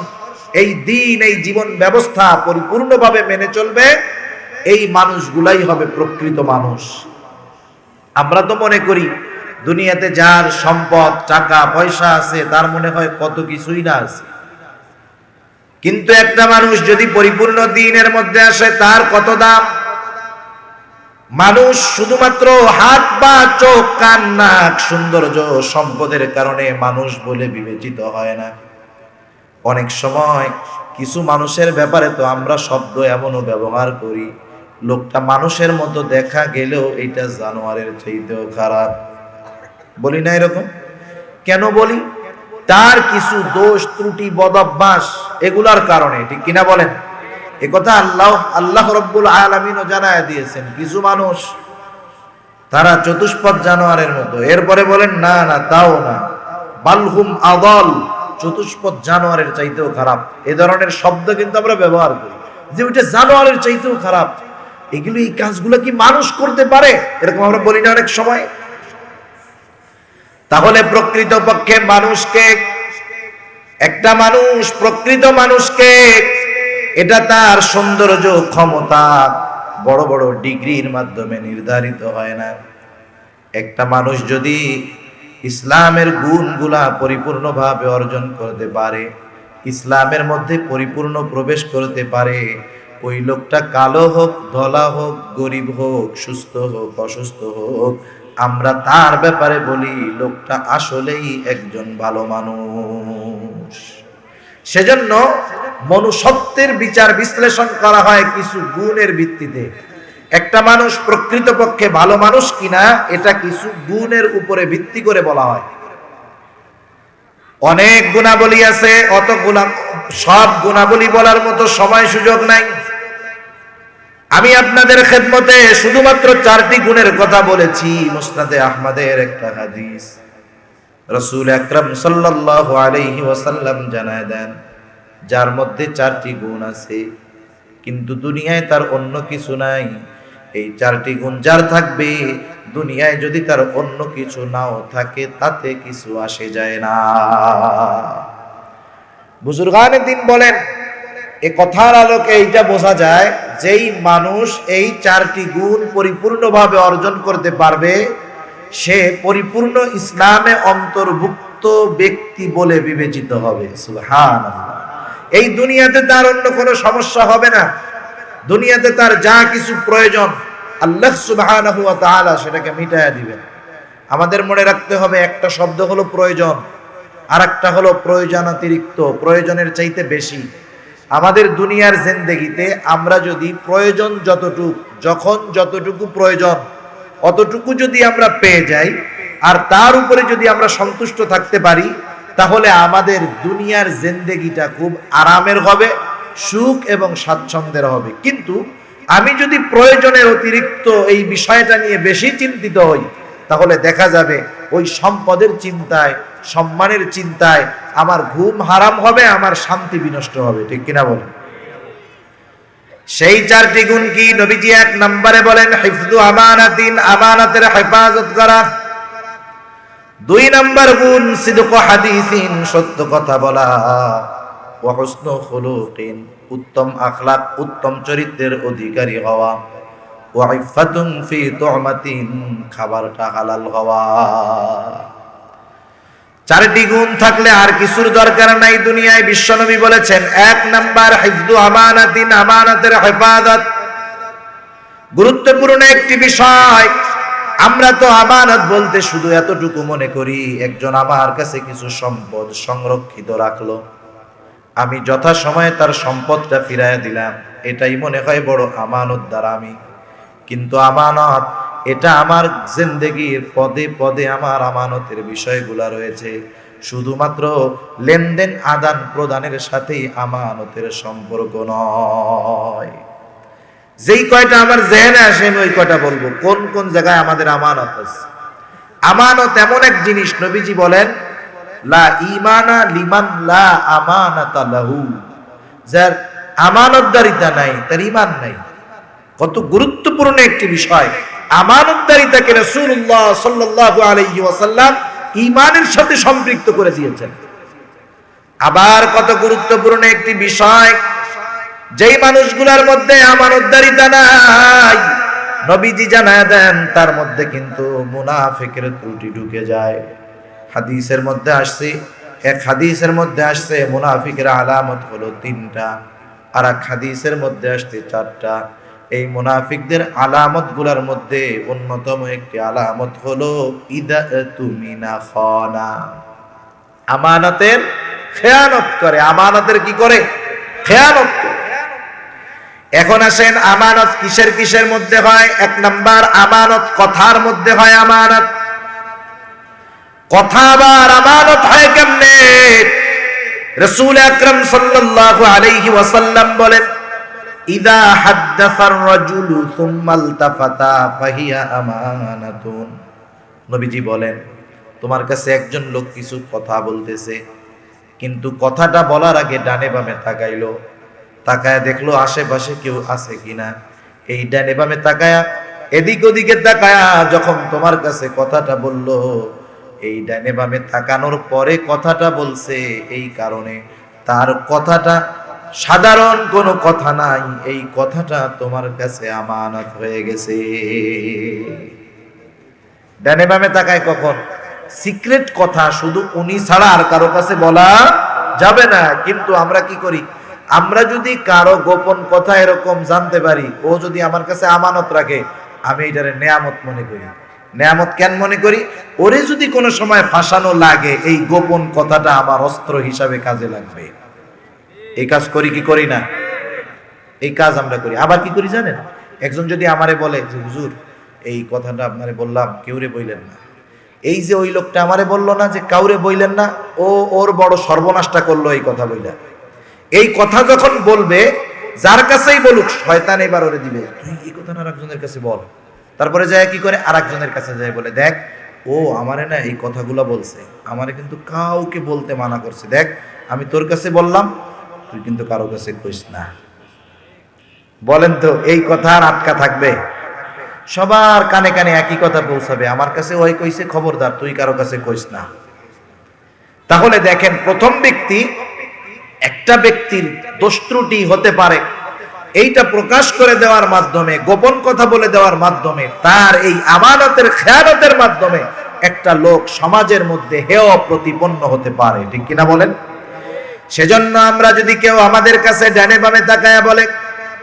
এই দ্বীন, এই জীবন ব্যবস্থা পরিপূর্ণভাবে মেনে চলবে, এই মানুষগুলাই হবে প্রকৃত মানুষ। আমরা তো মনে করি দুনিয়াতে যার সম্পদ টাকা পয়সা আছে তার মনে হয় কত কিছুই না আছে, কিন্তু একটা মানুষ যদি পরিপূর্ণ দ্বীনের মধ্যে আসে তার কত দাম। মানুষ শুধুমাত্র হাত বা চোখ কান নাক সৌন্দর্য সম্পদের কারণে মানুষ বলে বিবেচিত হয় না। অনেক সময় কিছু মানুষের ব্যাপারে তো আমরা শব্দ এমনও ব্যবহার করি, লোকটা মানুষের মতো দেখা গেলেও এটা জানোয়ারের চাইতেও খারাপ। বলি না এরকম? কেন বলি? তার কিছু দোষ ত্রুটি বদঅভ্যাস এগুলার কারণে, ঠিক কিনা বলেন? একথা আল্লাহ রব্বুল আলামিনও জানায় দিয়েছেন। কিছু মানুষ তারা চতুষ্পদ জানোয়ারের মতো, এরপরে বলেন না না তাও না, বালহুম আদল, চতুষ্পদ জানোয়ারের চাইতেও খারাপ। এ ধরনের শব্দ কিন্তু আমরা ব্যবহার করি যে ওইটা জানোয়ারের চাইতেও খারাপ। এগুলো, এই কাজগুলো কি মানুষ করতে পারে? এরকম আমরা বলি না অনেক সময়। তাহলে প্রকৃত পক্ষে মানুষকে, একটা মানুষ প্রকৃত মানুষকে, এটা তার সৌন্দর্য ক্ষমতা বড় বড় ডিগ্রির মাধ্যমে নির্ধারিত হয় না। একটা মানুষ যদি ইসলামের গুণগুলা পরিপূর্ণভাবে অর্জন করতে পারে, ইসলামের মধ্যে পরিপূর্ণ প্রবেশ করতে পারে, ওই লোকটা কালো হোক, ধলা হোক, গরিব হোক, সুস্থ হোক, অসুস্থ হোক, আমরা তার ব্যাপারে বলি লোকটা আসলেই একজন ভালো মানুষ। সেজন্য মনুষ্যত্বের বিচার বিশ্লেষণ করা হয় কিছু গুণের ভিত্তিতে। একটা মানুষ প্রকৃতপক্ষে ভালো মানুষ কিনা এটা কিছু গুণের উপরে ভিত্তি করে বলা হয়। অনেক গুণাবলী আছে, সব গুণাবলী বলার মতো সময় সুযোগ নাই। আমি আপনাদের খেদমতে শুধুমাত্র 4টি গুণের কথা বলেছি। মুসনাদে আহমদের একটা হাদিস, রাসূল আকরাম সাল্লাল্লাহু আলাইহি ওয়াসাল্লাম জানায় দেন, যার মধ্যে 4টি গুণ আছে কিন্তু দুনিয়ায় তার অন্য কিছু নাই, এই 4টি গুণ যার থাকবে, দুনিয়ায় যদি তার অন্য কিছু নাও থাকে তাতে কিছু আসে যায় না। বুজুর্গানে দিন বলেন, এ কথার আলোকে এইটা বোঝা যায়, যেই মানুষ এই 4টি গুণ পরিপূর্ণভাবে অর্জন করতে পারবে সে পরিপূর্ণ ইসলামে অন্তর্ভুক্ত ব্যক্তি বলে বিবেচিত হবে। সুবহানাল্লাহ। এই দুনিয়াতে তার অন্য কোনো সমস্যা হবে না। দুনিয়াতে তার যা কিছু প্রয়োজন আল্লাহ সুবহানাহু ওয়া তাআলা সেটাকে মিটায়া দিবেন। আমাদের মনে রাখতে হবে, একটা শব্দ হলো প্রয়োজন, আর একটা হলো প্রয়োজন অতিরিক্ত, প্রয়োজনের চাইতে বেশি। আমাদের দুনিয়ার জিন্দেগিতে আমরা যদি প্রয়োজন যতটুকু, যখন যতটুকু প্রয়োজন অতটুকু যদি আমরা পেয়ে যাই আর তার উপরে যদি আমরা সন্তুষ্ট থাকতে পারি, তাহলে আমাদের দুনিয়ার জিন্দেগিটা খুব আরামের হবে, সুখ এবং স্বাচ্ছন্দ্যের হবে। কিন্তু আমি যদি প্রয়োজনের অতিরিক্ত এই বিষয়টা নিয়ে বেশি চিন্তিত হই, তাহলে দেখা যাবে ওই সম্পদের চিন্তায়, সম্মানের চিন্তায় আমার ঘুম হারাম হবে, আমার শান্তি বিনষ্ট হবে। ঠিক কিনা বলেন? সেই 4টি গুণ কি? নবীজি 1 নম্বরে বলেন হিফযু আমানাতিন, আমানাতের হেফাজত করা। 2 নম্বর গুণ সিদকু হাদিসিন, সত্য কথা বলা। ওয়া হুসনু খুলুকিন, উত্তম আখলাক, উত্তম চরিত্রের অধিকারী হওয়া। ওয়া ইফাতুন ফি তুমাতিন, খাবারটা হালাল হওয়া। 4টি গুণ থাকলে আর কিছুর দরকার নাই দুনিয়ায়। বিশ্বনবী বলেছেন 1 নাম্বার হিফযু আমানাতিন, আমানাতের হেফাজত। গুরুত্বপূর্ণ একটি বিষয়। আমরা তো আমানত বলতে শুধু এতটুকু মনে করি, একজন আমার কাছে কিছু সম্পদ সংরক্ষিত রাখলো, আমি যথাসময়ে তার সম্পদটা ফিরাইয়া দিলাম, এটাই মনে হয় বড় আমানত দ্বারা আমি। কিন্তু আমানত এটা আমার জিন্দেগির পদে পদে আমার আমানতের বিষয়গুলা রয়েছে, শুধুমাত্র লেনদেন আদান প্রদানের সাথেই আমানতের সম্পর্ক নয়। যেই কয়টা আমার জেহেনে আসে আমি ওই কয়টা বলবো, কোন কোন জায়গায় আমাদের আমানত আছে। আমানত এমন এক জিনিস, নবীজি বলেন লা ঈমানা লিমান লা আমানাতা লাহু, যার আমানতদারিতা নাই তার ঈমান নাই। কত গুরুত্বপূর্ণ একটি বিষয়। আমানতদারিতাকে রাসূলুল্লাহ সাল্লাল্লাহু আলাইহি ওয়াসাল্লাম ঈমানের সাথে সম্পৃক্ত করে দিয়েছেন। আবার কত গুরুত্বপূর্ণ একটি বিষয়, যেই মানুষগুলোর মধ্যে আমানতদারিতা নাই, নবীজি জানায় দেন তার মধ্যে কিন্তু মুনাফিকের ত্রুটি ঢুকে যায়। হাদিসের মধ্যে আসছে, এক হাদিসের মধ্যে আসছে মুনাফিকের আলামত হলো 3টা, আর এক হাদিসের মধ্যে আসছে 4টা। এই মুনাফিকদের আলামত গুলার মধ্যে অন্যতম একটি আলামত হলো ইদা তুমিনা খানা, আমানতের খেয়ানত করে। আমানতের কি করে? খেয়ানত করে। এখন আসেন, আমানত কিসের কিসের মধ্যে হয়? 1 নাম্বার, আমানত কথার মধ্যে হয়। আমানত কথা আবার আমানত হয় কেমনে? রাসূল আকরাম সাল্লাল্লাহু আলাইহি ওয়াসাল্লাম বলেন ইদা হাদ্দাসার রাজুলু সুম্মা ইলতাফাতা ফাহিয়া আমানাতুন। নবীজি বলেন, তোমার কাছে একজন লোক কিছু কথা বলতেছে, কিন্তু কথাটা বলার আগে ডানে বামে তাকাইলো, তাকায়া দেখলো আশেপাশে কেউ আছে কিনা। এই ডানে বামে তাকায়া, এদিক ওদিকে তাকায়া যখন তোমার কাছে কথাটা বললো, এই ডানে বামে তাকানোর পরে কথাটা বলছে, এই কারণে তার কথাটা সাধারণ কোনো কথা নাই, এই কথাটা তোমার কাছে আমানত হয়ে গেছে। ডানে বামে তাকায় কখন? সিক্রেট কথা শুধু উনি ছাড়া আর কারো কাছে বলা যাবে না। কিন্তু আমরা কি করি? আমরা যদি কারো গোপন কথা এরকম জানতে পারি, ও যদি আমার কাছে আমানত রাখে, আমি এটারে নেয়ামত মনে করি। নেয়ামত কেন মনে করি? ওরে যদি কোনো সময় ফাঁসানো লাগে, এই গোপন কথাটা আমার অস্ত্র হিসাবে কাজে লাগবে। এই কাজ করি কি করি না? এই কাজ আমরা করি। আবার কি করি জানেন? একজন যদি আমারে বলে যে হুজুর এই কথাটা আপনারে বললাম, কেউরে বইলেন না, এই যে ওই লোকটা আমারে বললো না যে কাউরে বইলেন না, ও ওর বড় সর্বনাশটা করলো এই কথা বইলা। এই কথা যখন বলবে, যার কাছেই বলুক, শয়তান এবার ওরে দিবে, তুই এই কথাটা আরেকজনের কাছে বল। তারপরে যায় কি করে? আরেকজনের কাছে যায় বলে, দেখ ও আমারে না এই কথাগুলো বলছে, আমারে কিন্তু কাউকে বলতে মানা করছে, দেখ আমি তোর কাছে বললাম, তুই কিন্তু কারো কাছে কইস না। বলেন তো এই কথা আর আটকা থাকবে? সবার কানে কানে একই কথা পৌঁছাবে, আমার কাছে ওই কইছে, খবরদার তুই কারো কাছে কইস না। তাহলে দেখেন, প্রথম ব্যক্তি, একটা ব্যক্তির দোষ ত্রুটি হতে পারে, এইটা প্রকাশ করে দেওয়ার মাধ্যমে, গোপন কথা বলে দেওয়ার মাধ্যমে, তার এই আমানতের খেয়ানতের মাধ্যমে একটা লোক সমাজের মধ্যে হেয় প্রতিপন্ন হতে পারে। ঠিক কিনা বলেন? সেজন্য আমরা যদি কেউ আমাদের কাছে ডানে বামে তাকায়া বলে,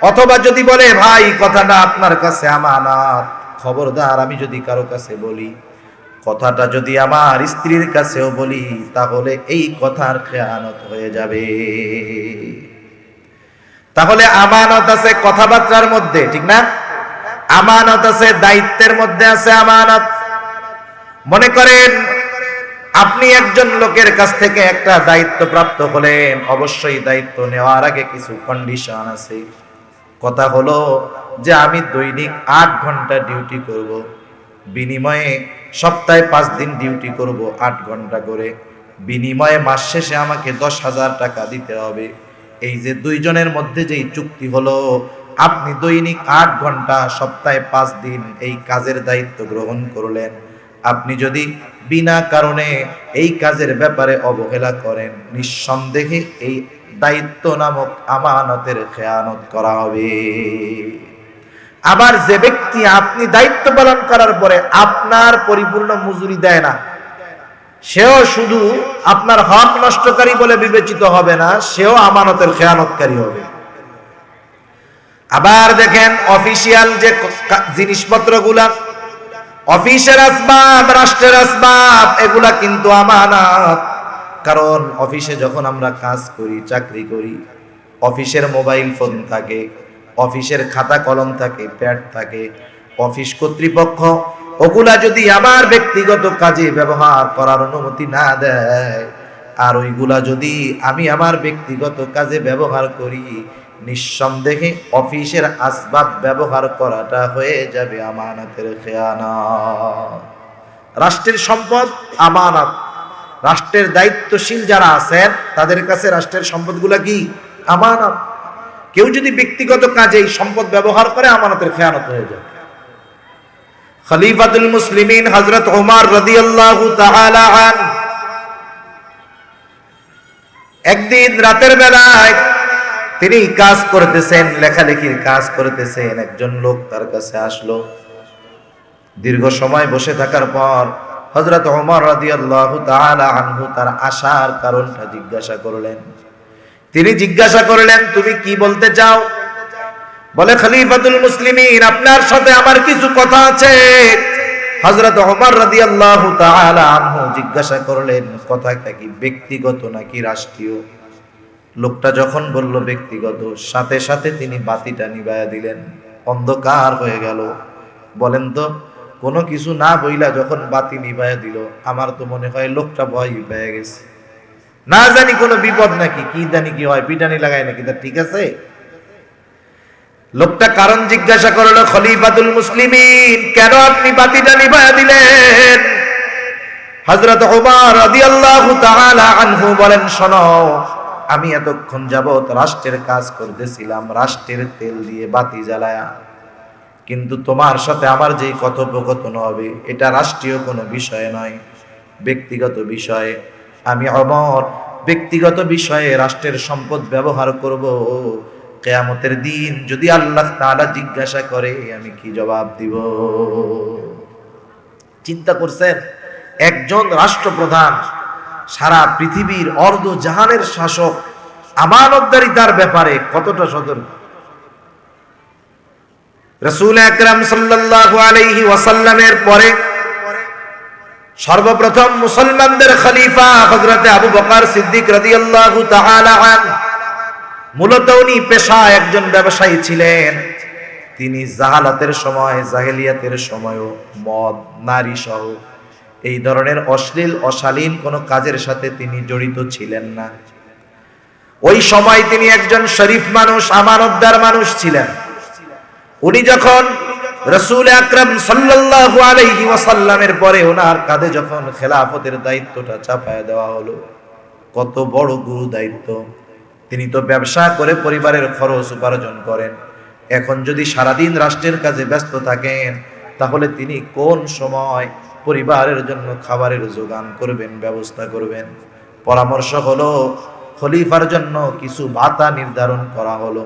অথবা যদি বলে ভাই কথাটা আপনার কাছে আমানত, খবরদার আমি যদি কারো কাছে বলি, কথাটা যদি আমার স্ত্রীর কাছেও বলি, তাহলে এই কথার খেয়ানত হয়ে যাবে। তাহলে আমানত আছে কথাবার্তার মধ্যে, ঠিক না? আমানত আছে দায়িত্বের মধ্যে, আছে আমানত। মনে করেন আপনি একজন লোকের কাছ থেকে একটা দায়িত্ব প্রাপ্ত হলেন, অবশ্যই দায়িত্ব নেওয়ার আগে কিছু কন্ডিশন আছে। কথা হলো যে আমি দৈনিক 8 ঘন্টা ডিউটি করব, বিনিময়ে সপ্তাহে 5 দিন ডিউটি করব 8 ঘন্টা করে, বিনিময়ে মাস শেষে আমাকে 10,000 টাকা দিতে হবে। এই যে দুইজনের মধ্যে যেই চুক্তি হলো, আপনি দৈনিক 8 ঘন্টা সপ্তাহে 5 দিন এই কাজের দায়িত্ব গ্রহণ করলেন, আপনি যদি বিনা কারণে এই কাজের ব্যাপারে অবহেলা করেন, নিঃসন্দেহে এই দায়িত্ব নামক আমানতের খেয়ানত করা হবে। আবার যে ব্যক্তি আপনি দায়িত্ব পালন করার পরে আপনার পরিপূর্ণ মজুরি দেয় না, সেও শুধু আপনার হক নষ্টকারী বলে বিবেচিত হবে না, সেও আমানতের খেয়ানতকারী হবে। আবার দেখেন অফিসিয়াল যে জিনিসপত্রগুলা, অফিসের আসবাব, রাষ্ট্রের আসবাব, এগুলা কিন্তু আমানত। কারণ অফিসে যখন আমরা কাজ করি, চাকরি করি, অফিসের মোবাইল ফোন থাকে, অফিসের খাতা কলম থাকে, প্যাড থাকে, অফিস কর্তৃপক্ষ ওগুলা যদি আমার ব্যক্তিগত কাজে ব্যবহার করার অনুমতি না দেয়, আর ওইগুলা যদি আমি আমার ব্যক্তিগত কাজে ব্যবহার করি, নিঃসন্দেহে অফিসের আসবাব ব্যবহার করাটা হয়ে যাবে আমানতের খেয়ানত। রাষ্ট্রের সম্পদ আমানত। রাষ্ট্রের দায়িত্বশীল যারা আছেন তাদের কাছে রাষ্ট্রের সম্পদগুলা কি? আমানত। কেউ যদি ব্যক্তিগত কাজে এই সম্পদ ব্যবহার করে, আমানতের খেয়ানত হয়ে যাবে। খলিফাতুল মুসলিমিন হযরত ওমর রাদিয়াল্লাহু তাআলা আন একদিন রাতের বেলায় তিনি কাজ করতেছেন, লেখালেখির কাজ করতেছেন। একজন লোক তার কাছে আসলো। দীর্ঘ সময় বসে থাকার পর হযরত ওমর রাদিয়াল্লাহু তাআলা আনহু তার আসার কারণটা জিজ্ঞাসা করলেন। তিনি জিজ্ঞাসা করলেন, তুমি কি বলতে চাও? বলে, খলিফাতুল মুসলিমিন, আপনার সাথে আমার কিছু কথা আছে। হযরত ওমর রাদিয়াল্লাহু তাআলা আনহু জিজ্ঞাসা করলেন, কথাটা কি ব্যক্তিগত নাকি রাষ্ট্রীয়? লোকটা যখন বলল ব্যক্তিগত, সাথে সাথে তিনি বাতিটা নিভায়া দিলেন। অন্ধকার হয়ে গেল। বলেন তো, কোনো কিছু না বইলা যখন বাতি নিভায়া দিল, আমার তো মনে হয় লোকটা ভয় পেয়ে গেছে। না জানি কোনো বিপদ নাকি, কি জানি কি হয়, পিটানি লাগায় নাকি, তা ঠিক আছে। লোকটা কারণ জিজ্ঞাসা করলো, খলিফাতুল মুসলিমিন, কেন আপনি বাতিটা নিভায়া দিলেন? হযরত ওমর রাদিয়াল্লাহু তাআলা আনহু বলেন, শোনো, আমি এতক্ষণ যাবত রাষ্ট্রের কাজ করতেছিলাম, রাষ্ট্রের তেল দিয়ে বাতি জ্বালায়া, কিন্তু তোমার সাথে আমার যে কথোপকথন হবে এটা রাষ্ট্রীয় কোনো বিষয় নয়, ব্যক্তিগত বিষয়। আমি ওমর ব্যক্তিগত বিষয়ে রাষ্ট্রের সম্পদ ব্যবহার করব। কিয়ামতের দিন যদি আল্লাহ তাআলা জিজ্ঞাসা করে, আমি কি জবাব দিব? চিন্তা করছেন, একজন রাষ্ট্রপ্রধান, সারা পৃথিবীর অর্ধ জাহানের শাসক, আমানতদারিতার ব্যাপারে কতটা সতর্ক। রাসূল আকরাম সাল্লাল্লাহু আলাইহি ওয়াসাল্লামের পরে সর্বপ্রথম মুসলমানদের খলিফা হযরত আবু বকর সিদ্দিক রাদিয়াল্লাহু তাআলা আনহু। মূলত উনি পেশায় একজন ব্যবসায়ী ছিলেন। তিনি জাহালাতের সময়, জাহেলিয়াতের সময়ও মদ, নারী সহ এই ধরনের অশ্লীল অশালীন কোনো কাজের সাথে তিনি জড়িত ছিলেন না। ওই সময় তিনি একজন শরীফ মানুষ, আমানতদার মানুষ ছিলেন। উনি যখন রাসূল আকরাম সাল্লাল্লাহু আলাইহি ওয়াসাল্লামের পরে ওনার কাঁধে যখন খেলাফতের দায়িত্বটা চাপায় দেওয়া হলো, কত বড় গুরু দায়িত্ব। তিনি তো ব্যবসা করে পরিবারের খরচ উপার্জন করেন। এখন যদি সারাদিন রাষ্ট্রের কাজে ব্যস্ত থাকেন, তাহলে তিনি কোন সময় পরিবারের জন্য খাবারের যোগান করবেন, ব্যবস্থা করবেন? পরামর্শ হলো, খলিফার জন্য কিছু ভাতা নির্ধারণ করা হলো।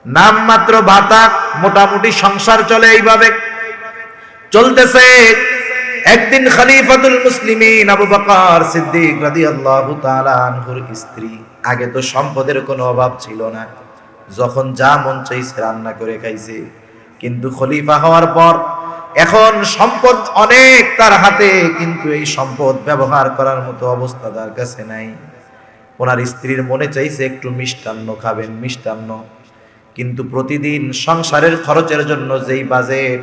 নামমাত্র ভাতা, মোটামুটি সংসার চলে এইভাবে চলতেছে। একদিন খলিফাতুল মুসলিমিন আবু বকর সিদ্দিক রাদিয়াল্লাহু তাআলা আনহুর স্ত্রী, আগে তো সম্পদের কোনো অভাব ছিল না, যখন যা মন চাইছে রান্না করে খাইছে। কিন্তু খলিফা হওয়ার পর এখন সম্পদ অনেক তার হাতে, কিন্তু এই সম্পদ ব্যবহার করার মতো অবস্থা তার কাছে নাই। ওনার স্ত্রীর মনে চাইছে একটু মিষ্টান্ন খাবেন, মিষ্টান্ন। কিন্তু প্রতিদিন সংসারের খরচের জন্য যেই বাজেট,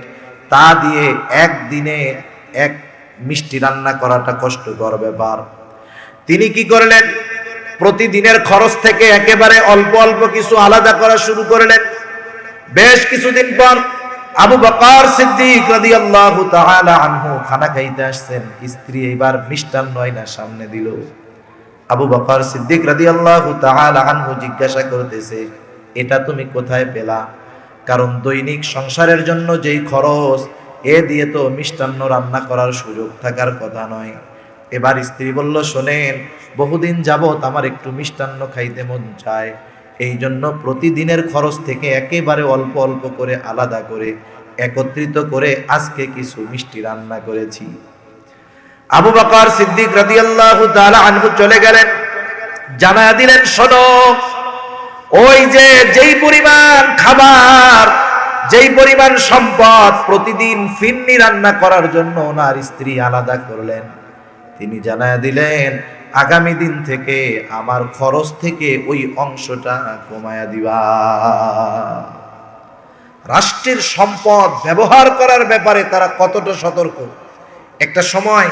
তা দিয়ে একদিনে এক মিষ্টি রান্না করাটা কষ্টকর ব্যাপার। তিনি কি করলেন? প্রতিদিনের খরচ থেকে একেবারে অল্প অল্প কিছু আলাদা করা শুরু করলেন। বেশ কিছুদিন পর আবু বকর সিদ্দিক রাদিয়াল্লাহু তাআলা আনহু খানা খাইতে আসছেন। স্ত্রী এবার মিষ্টান্ন আইনা সামনে দিল। আবু বকর সিদ্দিক রাদিয়াল্লাহু তাআলা আনহু জিজ্ঞাসা করতেছে, এটা তুমি কোথায় পেলা? কারণ দৈনিক সংসারের জন্য যেই খরচ, এ দিয়ে তো মিষ্টান্ন রান্না করার সুযোগ থাকার কথা নয়। এবার স্ত্রী বলল, শোনেন, বহুদিন যাবত আমার একটু মিষ্টান্ন খাইতে মন চায়, এই জন্য প্রতিদিনের খরচ থেকে একেবারে অল্প অল্প করে আলাদা করে একত্রিত করে আজকে কিছু মিষ্টি রান্না করেছি। আবু বকর সিদ্দিক রাদিয়াল্লাহু তাআলা আনহু চলে গেলেন, জানায়া দিলেন, শোনো, ওই যে যেই পরিমাণ খাবার যেই পরিমাণ সম্পদ, প্রতিদিন ফিন্নি রান্না করার জন্য ওনার স্ত্রী আলাদা করলেন, তিনি জানায়া দিলেন আগামী দিন থেকে আমার খরচ থেকে ওই অংশটা কমায়া দিবা। রাষ্ট্রের সম্পদ ব্যবহার করার ব্যাপারে তারা কতটা সতর্ক। একটা সময়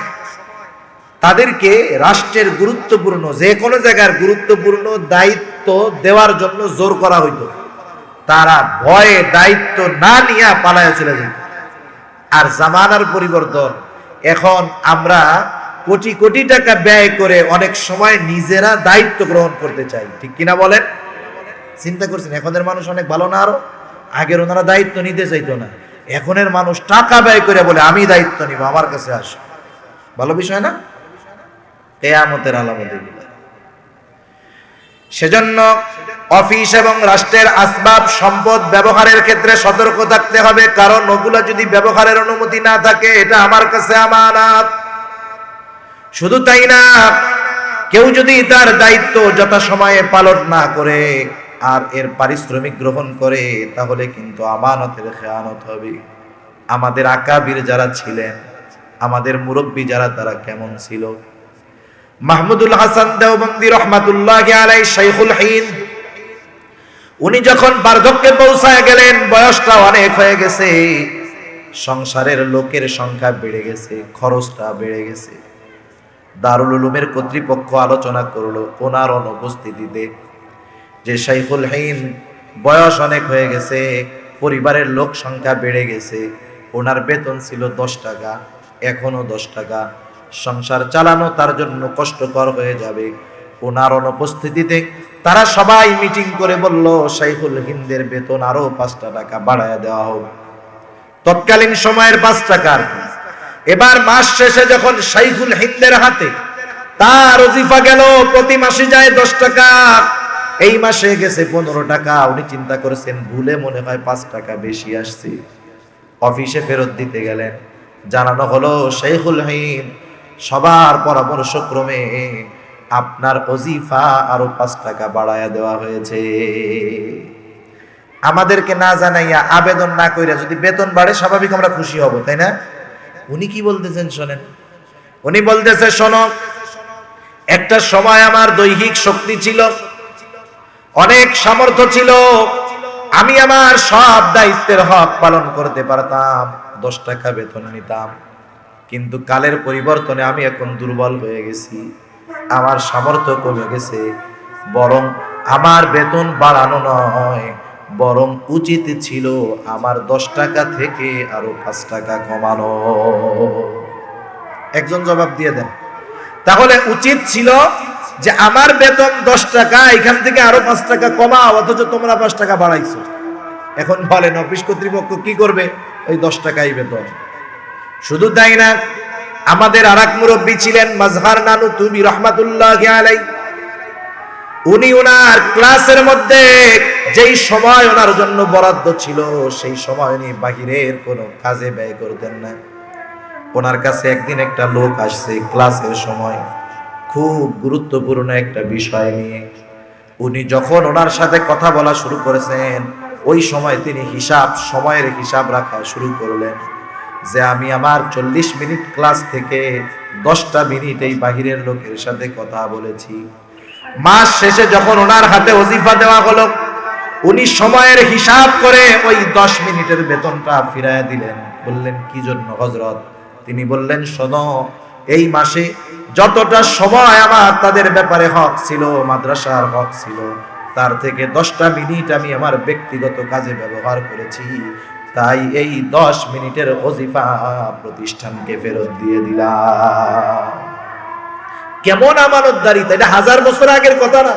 তাদেরকে রাষ্ট্রের গুরুত্বপূর্ণ যে কোনো জায়গার গুরুত্বপূর্ণ দায়িত্ব দেওয়ার জন্য জোর করা হইতো, তারা ভয়ে দায়িত্ব না নিয়ে পালায় চলে যেত। আর জামানার পরিবর্তন, এখন আমরা কোটি কোটি টাকা ব্যয় করে অনেক সময় নিজেরা দায়িত্ব গ্রহণ করতে চাই, ঠিক কিনা বলেন? চিন্তা করছেন এখনের মানুষ অনেক ভালো না? আরো আগের ওনারা দায়িত্ব নিতে চাইতো না, এখনের মানুষ টাকা ব্যয় করে বলে আমি দায়িত্ব নিব, আমার কাছে আসো। ভালো বিষয় না? কিয়ামতের আলামত এগুলো। সেজন্য অফিস এবং রাষ্ট্রের আসবাব সম্পদ ব্যবহারের ক্ষেত্রে সতর্ক থাকতে হবে, কারণ ওগুলা যদি ব্যবহারের অনুমতি না থাকে এটা আমার কাছে আমানত। শুধু তাই না, কেউ যদি তার দায়িত্ব যথাসময়ে পালন না করে আর এর পারিশ্রমিক গ্রহণ করে, তাহলে কিন্তু আমানতের খেয়ানত হবে। আমাদের আকাবির যারা ছিলেন, আমাদের মুরব্বী যারা, তারা কেমন ছিল? মাহমুদুল হাসান দেওবন্দি রহমাতুল্লাহি আলাইহি শাইখুল হিন্দ, উনি যখন বার্ধক্যে পৌঁছায় গেলেন, বয়সটা অনেক হয়ে গেছে, সংসারের লোকের সংখ্যা বেড়ে গেছে, খরচটা বেড়ে গেছে। দারুল উলুমের কর্তৃপক্ষ আলোচনা করলো ওনার অনুপস্থিতিতে যে শাইখুল হিন্দ বয়স অনেক হয়ে গেছে, পরিবারের লোক সংখ্যা বেড়ে গেছে, ওনার বেতন ছিল 10 টাকা, এখনো 10 টাকা, সংসার চালানো তার জন্য কষ্টকর হয়ে যাবে। ওনার অনুপস্থিতিতে তারা সবাই মিটিং করে বলল শাইখুল হিন্দের বেতন আরো 5 টাকা বাড়ায় দেওয়া হোক। তৎকালীন সময়ের 5 টাকা। এবার মাস শেষে যখন শাইখুল হিন্দের হাতে তার ওজিফা গেল, প্রতি মাসে যায় 10 টাকা, এই মাসে গেছে 15 টাকা। উনি চিন্তা করেছেন ভুলে মনে হয় 5 টাকা বেশি আসছে। অফিসে ফেরত দিতে গেলেন, জানানো হলো শাইখুল হিন্দ সবার পরামর্শক্রমে আপনার ওজিফা আরো 5 টাকা বাড়ায়া দেওয়া হয়েছে। আমাদেরকে না জানাইয়া, আবেদন না কইরা যদি বেতন বাড়ে, স্বাভাবিক আমরা খুশি হব, তাই না? উনি কি বলতেছেন শোনেন। উনি বলতেছে, শোনো, একটা সময় আমার দৈহিক শক্তি ছিল, অনেক সামর্থ্য ছিল, আমি আমার সব দায়িত্বের হক পালন করতে পারতাম, 10 টাকা বেতন নিতাম। কিন্তু কালের পরিবর্তনে আমি এখন দুর্বল হয়ে গেছি, আমার সামর্থ্য কমে গেছে, বরং আমার বেতন বাড়ানো নয়, বরং উচিত ছিল আমার 10 টাকা থেকে আরো 5 টাকা কমানো। একজন জবাব দিয়ে দেন। তাহলে উচিত ছিল যে আমার বেতন 10 টাকা, এখান থেকে আরো 5 টাকা কমাও, অথচ তোমরা 5 টাকা বাড়াইছো। এখন বলেন অফিস কর্তৃপক্ষ কি করবে? ওই 10 টাকাই বেতন। শুধু তাই না, আমাদের আরেক মুরব্বী ছিলেন মাজহার নানু তুমি রহমাতুল্লাহি আলাইহি, উনি ওনার ক্লাসের মধ্যে যেই সময় ওনার জন্য বরাদ্দ ছিল, সেই সময় উনি বাহিরের কোনো কাজে ব্যয় করতেন না। ওনার কাছে একদিন একটা লোক আসছে ক্লাসের সময়, খুব গুরুত্বপূর্ণ একটা বিষয় নিয়ে। উনি যখন ওনার সাথে কথা বলা শুরু করেছেন, ওই সময় তিনি সময়ের হিসাব রাখা শুরু করলেন যে আমি আমার 40 মিনিট ক্লাস থেকে 10টা মিনিট এই বাহিরের লোকের সাথে কথা বলেছি। মাস শেষে যখন ওনার হাতে ওজিফা দেওয়া হলো, উনি সময়ের হিসাব করে ওই 10 মিনিটের বেতনটা ফিরাইয়া দিলেন। বললেন কি জন্য হযরত? তিনি বললেন, শোনো, এই মাসে যতটা সময় আমার তাদের ব্যাপারে হক ছিল, মাদ্রাসার হক ছিল, তার থেকে 10টা মিনিট আমি আমার ব্যক্তিগত কাজে ব্যবহার করেছি, তাই এই 10 মিনিটের ওজিফা প্রতিষ্ঠানকে ফেরত দিয়ে দিলাম। কেমন আমানতদারিতা! এটা 1000 বছর আগের কথা না,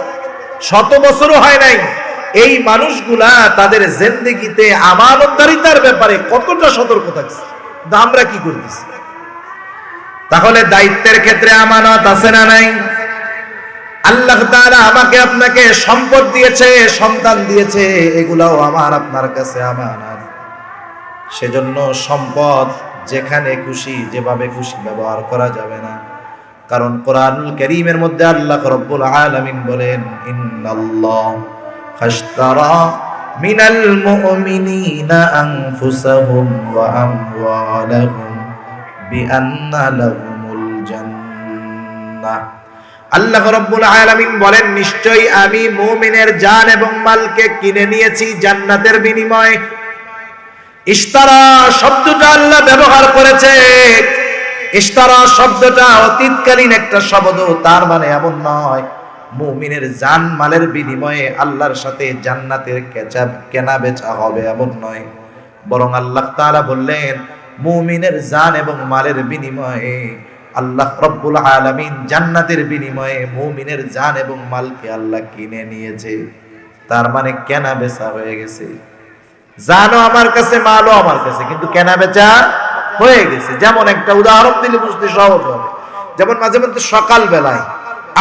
100 বছরও হয় নাই। এই মানুষগুলা তাদের জিন্দেগিতে আমানতদারিতার ব্যাপারে কতটা সতর্ক থাকছে, আমরা কি করতেছি? তাহলে দায়িত্বের ক্ষেত্রে আমানত আছে না নাই? আল্লাহ তাআলা আমাকে আপনাকে সম্পদ দিয়েছে, সন্তান দিয়েছে, এগুলাও আমার আপনার কাছে আমানত। সেজন্য সম্পদ যেখানে খুশি যেভাবে খুশি ব্যবহার করা যাবে না। কারণ কোরআনুল কারীমের মধ্যে আল্লাহ রাব্বুল আলামিন বলেন, ইন্নাল্লাহ ফাশতারা মিনাল মুমিনিনা আনফুসাহুম ওয়া আমওয়ালাহুম বিআন্না লাহুমুল জান্নাহ। আল্লাহ রাব্বুল আলামিন বলেন, নিশ্চয়ই আমি মুমিনের জান এবং মালকে কিনে নিয়েছি জান্নাতের বিনিময়ে। ইশতারা শব্দটা আল্লাহ ব্যবহার করেছে। ইশতারা শব্দটা অতীতকালীন একটা শব্দ, তার মানে এমন নয় মুমিনের জান মালের বিনিময়ে আল্লাহর সাথে জান্নাতের কেনা বেচা হবে, এমন নয়। বরং আল্লাহ তাআলা বললেন মুমিনের জান এবং মালের বিনিময়ে আল্লাহ রাব্বুল আলামিন জান্নাতের বিনিময়ে মুমিনের জান এবং মালকে আল্লাহ কিনে নিয়েছে। তার মানে কেনা বেচা হয়ে গেছে। জানও আমার কাছে, মালও আমার কাছে, কিন্তু কেনা বেচা হয়ে গেছে। যেমন একটা উদাহরণ দিলে বুঝতে সহজ হবে। যেমন মাঝে মধ্যে সকালবেলায়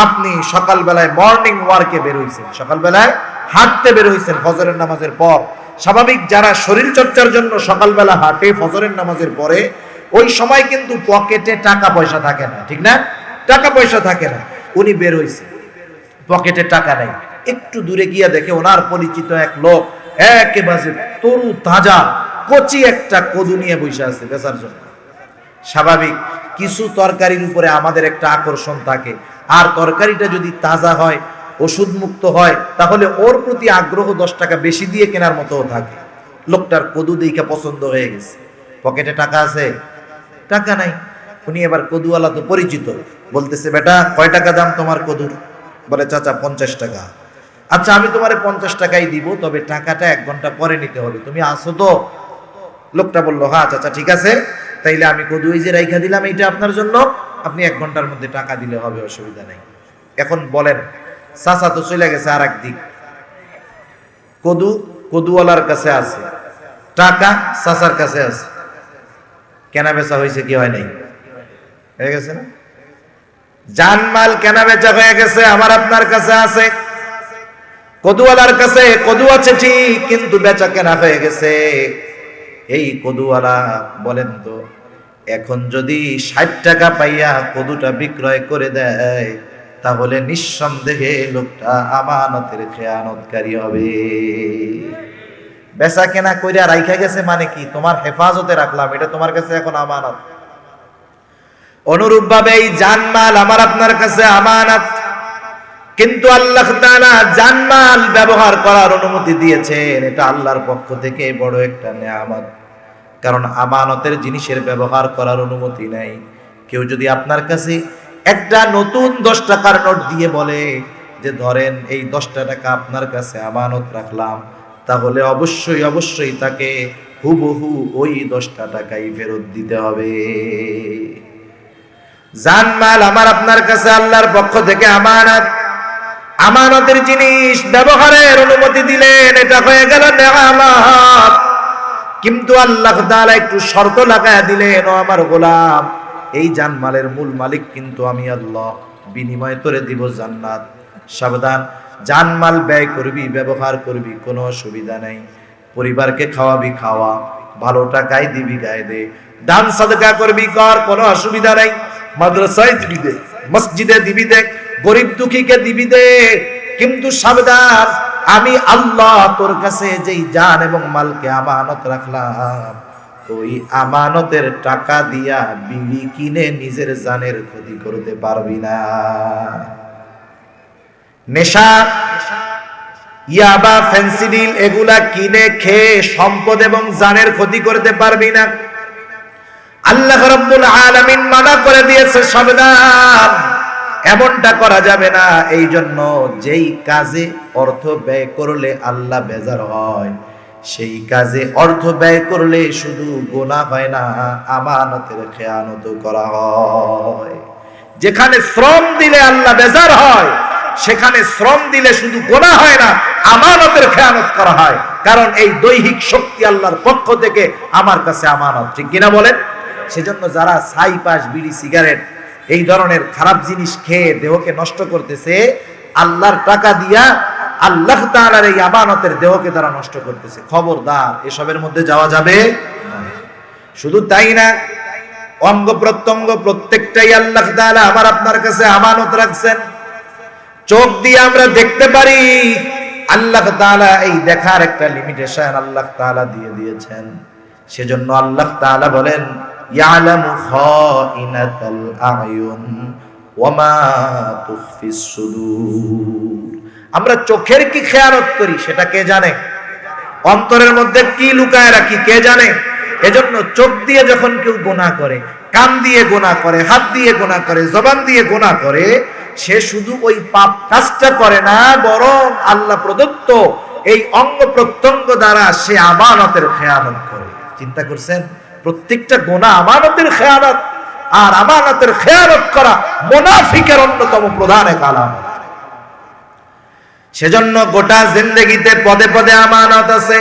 আপনি মর্নিং ওয়ার্কে বের হইছেন, সকালবেলায় হাঁটতে বের হইছেন ফজরের নামাজের পর। স্বাভাবিক যারা শরীর চর্চার জন্য সকালবেলা হাঁটে ফজরের নামাজের পরে, ওই সময় কিন্তু পকেটে টাকা পয়সা থাকে না, ঠিক না? টাকা পয়সা থাকে না। উনি বের হইছে, পকেটে টাকা নাই। একটু দূরে গিয়া দেখে ওনার পরিচিত এক লোক একেবারে তরু তাজা কচি একটা কদু নিয়ে বসে আছে বেচার জন্য। স্বাভাবিক কিছু তরকারির উপরে আমাদের একটা আকর্ষণ থাকে, আর তরকারিটা যদি তাজা হয়, ওষুধ মুক্ত হয়, তাহলে ওর প্রতি আগ্রহ 10 টাকা বেশি দিয়ে কেনার মতো থাকে। লোকটার কদু দেখে পছন্দ হয়ে গেছে। পকেটে টাকা আছে? টাকা নাই। উনি এবার কদুওয়ালা তো পরিচিত, বলতেছে, বেটা কয় টাকা দাম তোমার কদুর? বলে, চাচা 50 টাকা। আচ্ছা আমি তোমারে 50 টাকাই দিব, তবে টাকাটা 1 ঘন্টা পরে নিতে হবে, তুমি আসো তো? লোকটা বলল, হ্যাঁ চাচা ঠিক আছে, তাইলে আমি কদু এই যে রাইখা দিলাম এইটা আপনার জন্য, আপনি 1 ঘন্টার মধ্যে টাকা দিলে হবে, অসুবিধা নাই। এখন বলেন, চাচা তো চলে গেছে আর একদিক, কদুওয়ালার কাছে আছে, টাকা চাচার কাছে আছে, কেনা বেচা হয়েছে কি হয় নাই? হয়ে গেছে না? জানমাল কেনা বেচা হয়ে গেছে। আমার আপনার কাছে আছে, কদুওয়ালার কাছে কদু আছে ঠিক, কিন্তু বেচা কেনা হয়ে গেছে। এই কদুওয়ালা বলেন তো, এখন যদি 60 টাকা পাইয়া কদুটা বিক্রয় করে দেয়, তাহলে নিঃসন্দেহে লোকটা আমানতের খেয়ানতকারী হবে। বেচা কেনা কইরা রাইখা গেছে মানে কি? তোমার হেফাজতে রাখলাম, এটা তোমার কাছে এখন আমানত। অনুরূপ ভাবে এই জানমাল আমার আপনার কাছে আমানত, কিন্তু আল্লাহ তাআলা জানমাল ব্যবহার করার অনুমতি দিয়েছেন। এটা আল্লাহর পক্ষ থেকে বড় একটা নেয়ামত। কারণ আমানতের জিনিসের ব্যবহার করার অনুমতি নাই। কেউ যদি আপনার কাছে একটা নতুন 10 টাকার নোট দিয়ে বলে যে ধরেন এই 10 টাকা আপনার কাছে আমানত রাখলাম, তাহলে অবশ্যই তাকে হুবহু ওই 10 টাকাই ফেরত দিতে হবে। জানমাল আমার আপনার কাছে আল্লাহর পক্ষ থেকে আমানত। আমানতের জিনিস ব্যবহারের অনুমতি দিলেন, এটা হয়ে গেল নেয়ামত। কিন্তু আল্লাহ তাআলা একটু শর্ত লাগায়া দিলেন, ও আমার গোলাম, এই জানমালের মূল মালিক কিন্তু আমি আল্লাহ, বিনিময়ে তোরে দিব জান্নাত। সাবধান, জানমাল ব্যয় করবি, ব্যবহার করবি, কোনো অসুবিধা নাই। পরিবারকে খাওয়াবি, খাওয়া, ভালো টাকায় দিবি, গায়ে দে। দান সাদকা করবি, কর, কোনো অসুবিধা নাই। মাদ্রাসায় দিবি দে, মসজিদে দিবি দে, গরিব দুঃখীকে দিবি দে। কিন্তু সাবধান, আমি আল্লাহ তোর কাছে যেই জান এবং মালকে আমানত রাখলাম, ওই আমানতের টাকা দিয়া বিড়ি কিনে নিজের জানের ক্ষতি করতে পারবি না। নেশা, ইয়াবা, ফেন্সিডিল এগুলা কিনে খেয়ে সম্পদ এবং জানের ক্ষতি করতে পারবি না। আল্লাহ রাব্বুল আলামিন মানা করে দিয়েছে, সাবধান, এমনটা করা যাবে না। এই জন্য যেই কাজে অর্থ ব্যয় করলে আল্লাহ বেজার হয়, সেই কাজে অর্থ ব্যয় করলে শুধু গুনাহ হয় না, আমানতের খেয়ানত করা হয়। যেখানে শ্রম দিলে আল্লাহ বেজার হয়, সেখানে শ্রম দিলে শুধু গুনাহ হয় না, আমানতের খেয়ানত করা হয়। কারণ এই দৈহিক শক্তি আল্লাহর পক্ষ থেকে আমার কাছে আমানত, ঠিক কিনা বলেন? সেজন্য যারা ছাই পাস, বিড়ি, সিগারেট এই ধরনের খারাপ জিনিস খেয়ে দেহকে নষ্ট করতেছে, আল্লাহর টাকা দিয়া আল্লাহ তাআলার এই আমানতের দেহকে তারা নষ্ট করতেছে। খবরদার, এসবের মধ্যে যাওয়া যাবে না। শুধু তাই না, অঙ্গ প্রত্যঙ্গ প্রত্যেকটাই আল্লাহ তাআলা আমার আপনার কাছে আমানত রাখছেন। চোখ দিয়ে আমরা দেখতে পারি, আল্লাহ তাআলা এই দেখার একটা লিমিটেশন আল্লাহ তাআলা দিয়ে দিয়েছেন। সেজন্য আল্লাহ তাআলা বলেন ইয়ালামু খাইনাতাল আয়ুন ওয়া মা তুখফিস সুদূর। আমরা চোখের কি খেয়ানত করি সেটা কে জানে? অন্তরের মধ্যে কি লুকায় রাখি কে জানে? এজন্য চোখ দিয়ে যখন কেউ গুনাহ করে, কান দিয়ে গুনাহ করে, হাত দিয়ে গুনাহ করে, জবান দিয়ে গুনাহ করে, সে শুধু ওই পাপ কাজটা করে না, বরং আল্লাহ প্রদত্ত এই অঙ্গ প্রত্যঙ্গ দ্বারা সে আমানতের খেয়ানত করে। চিন্তা করছেন? প্রত্যেকটা গুনাহ আমানতের খেয়ানত, আর আমানতের খেয়ানত করা মুনাফিকের অন্যতম প্রধান এক আলামত। সেজন্য গোটা জিন্দেগিতে পদে পদে আমানত আছে।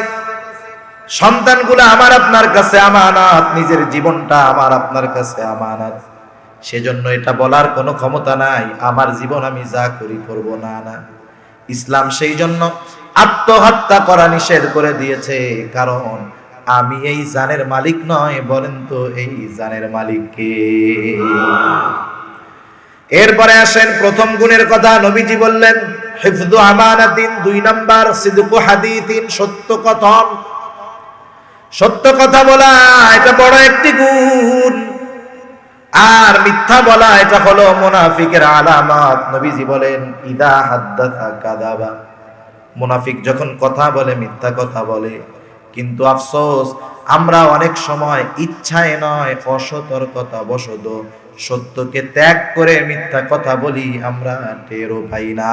সন্তানগুলো আমার আপনার কাছে আমানত, নিজের জীবনটা আমার আপনার কাছে আমানত। সেজন্য এটা বলার কোনো ক্ষমতা নাই আমার জীবন আমি যা করি করব না। না, ইসলাম সেই জন্য আত্মহত্যা করা নিষেধ করে দিয়েছে, কারণ আমি এই জানের মালিক নয়, বলেন তো এই জানের মালিক কে? এরপরে আসেন প্রথম গুণের কথা। নবীজি বললেন হিফযু আমানাতিন, 2 নাম্বার সিদকু হাদিসিন, সত্য কথন। সত্য কথা বলা এটা বড় একটি গুণ, আর মিথ্যা বলা এটা হলো মুনাফিকের আলামত। নবীজি বলেন ইদা হাদ্দাসা কাযাবা, মুনাফিক যখন কথা বলে মিথ্যা কথা বলে। কিন্তু আফসোস আমরা অনেক সময় ইচ্ছায় নয় অসতর্কতা বশত সত্যকে ত্যাগ করে মিথ্যা কথা বলি, আমরা টেরও পাই না।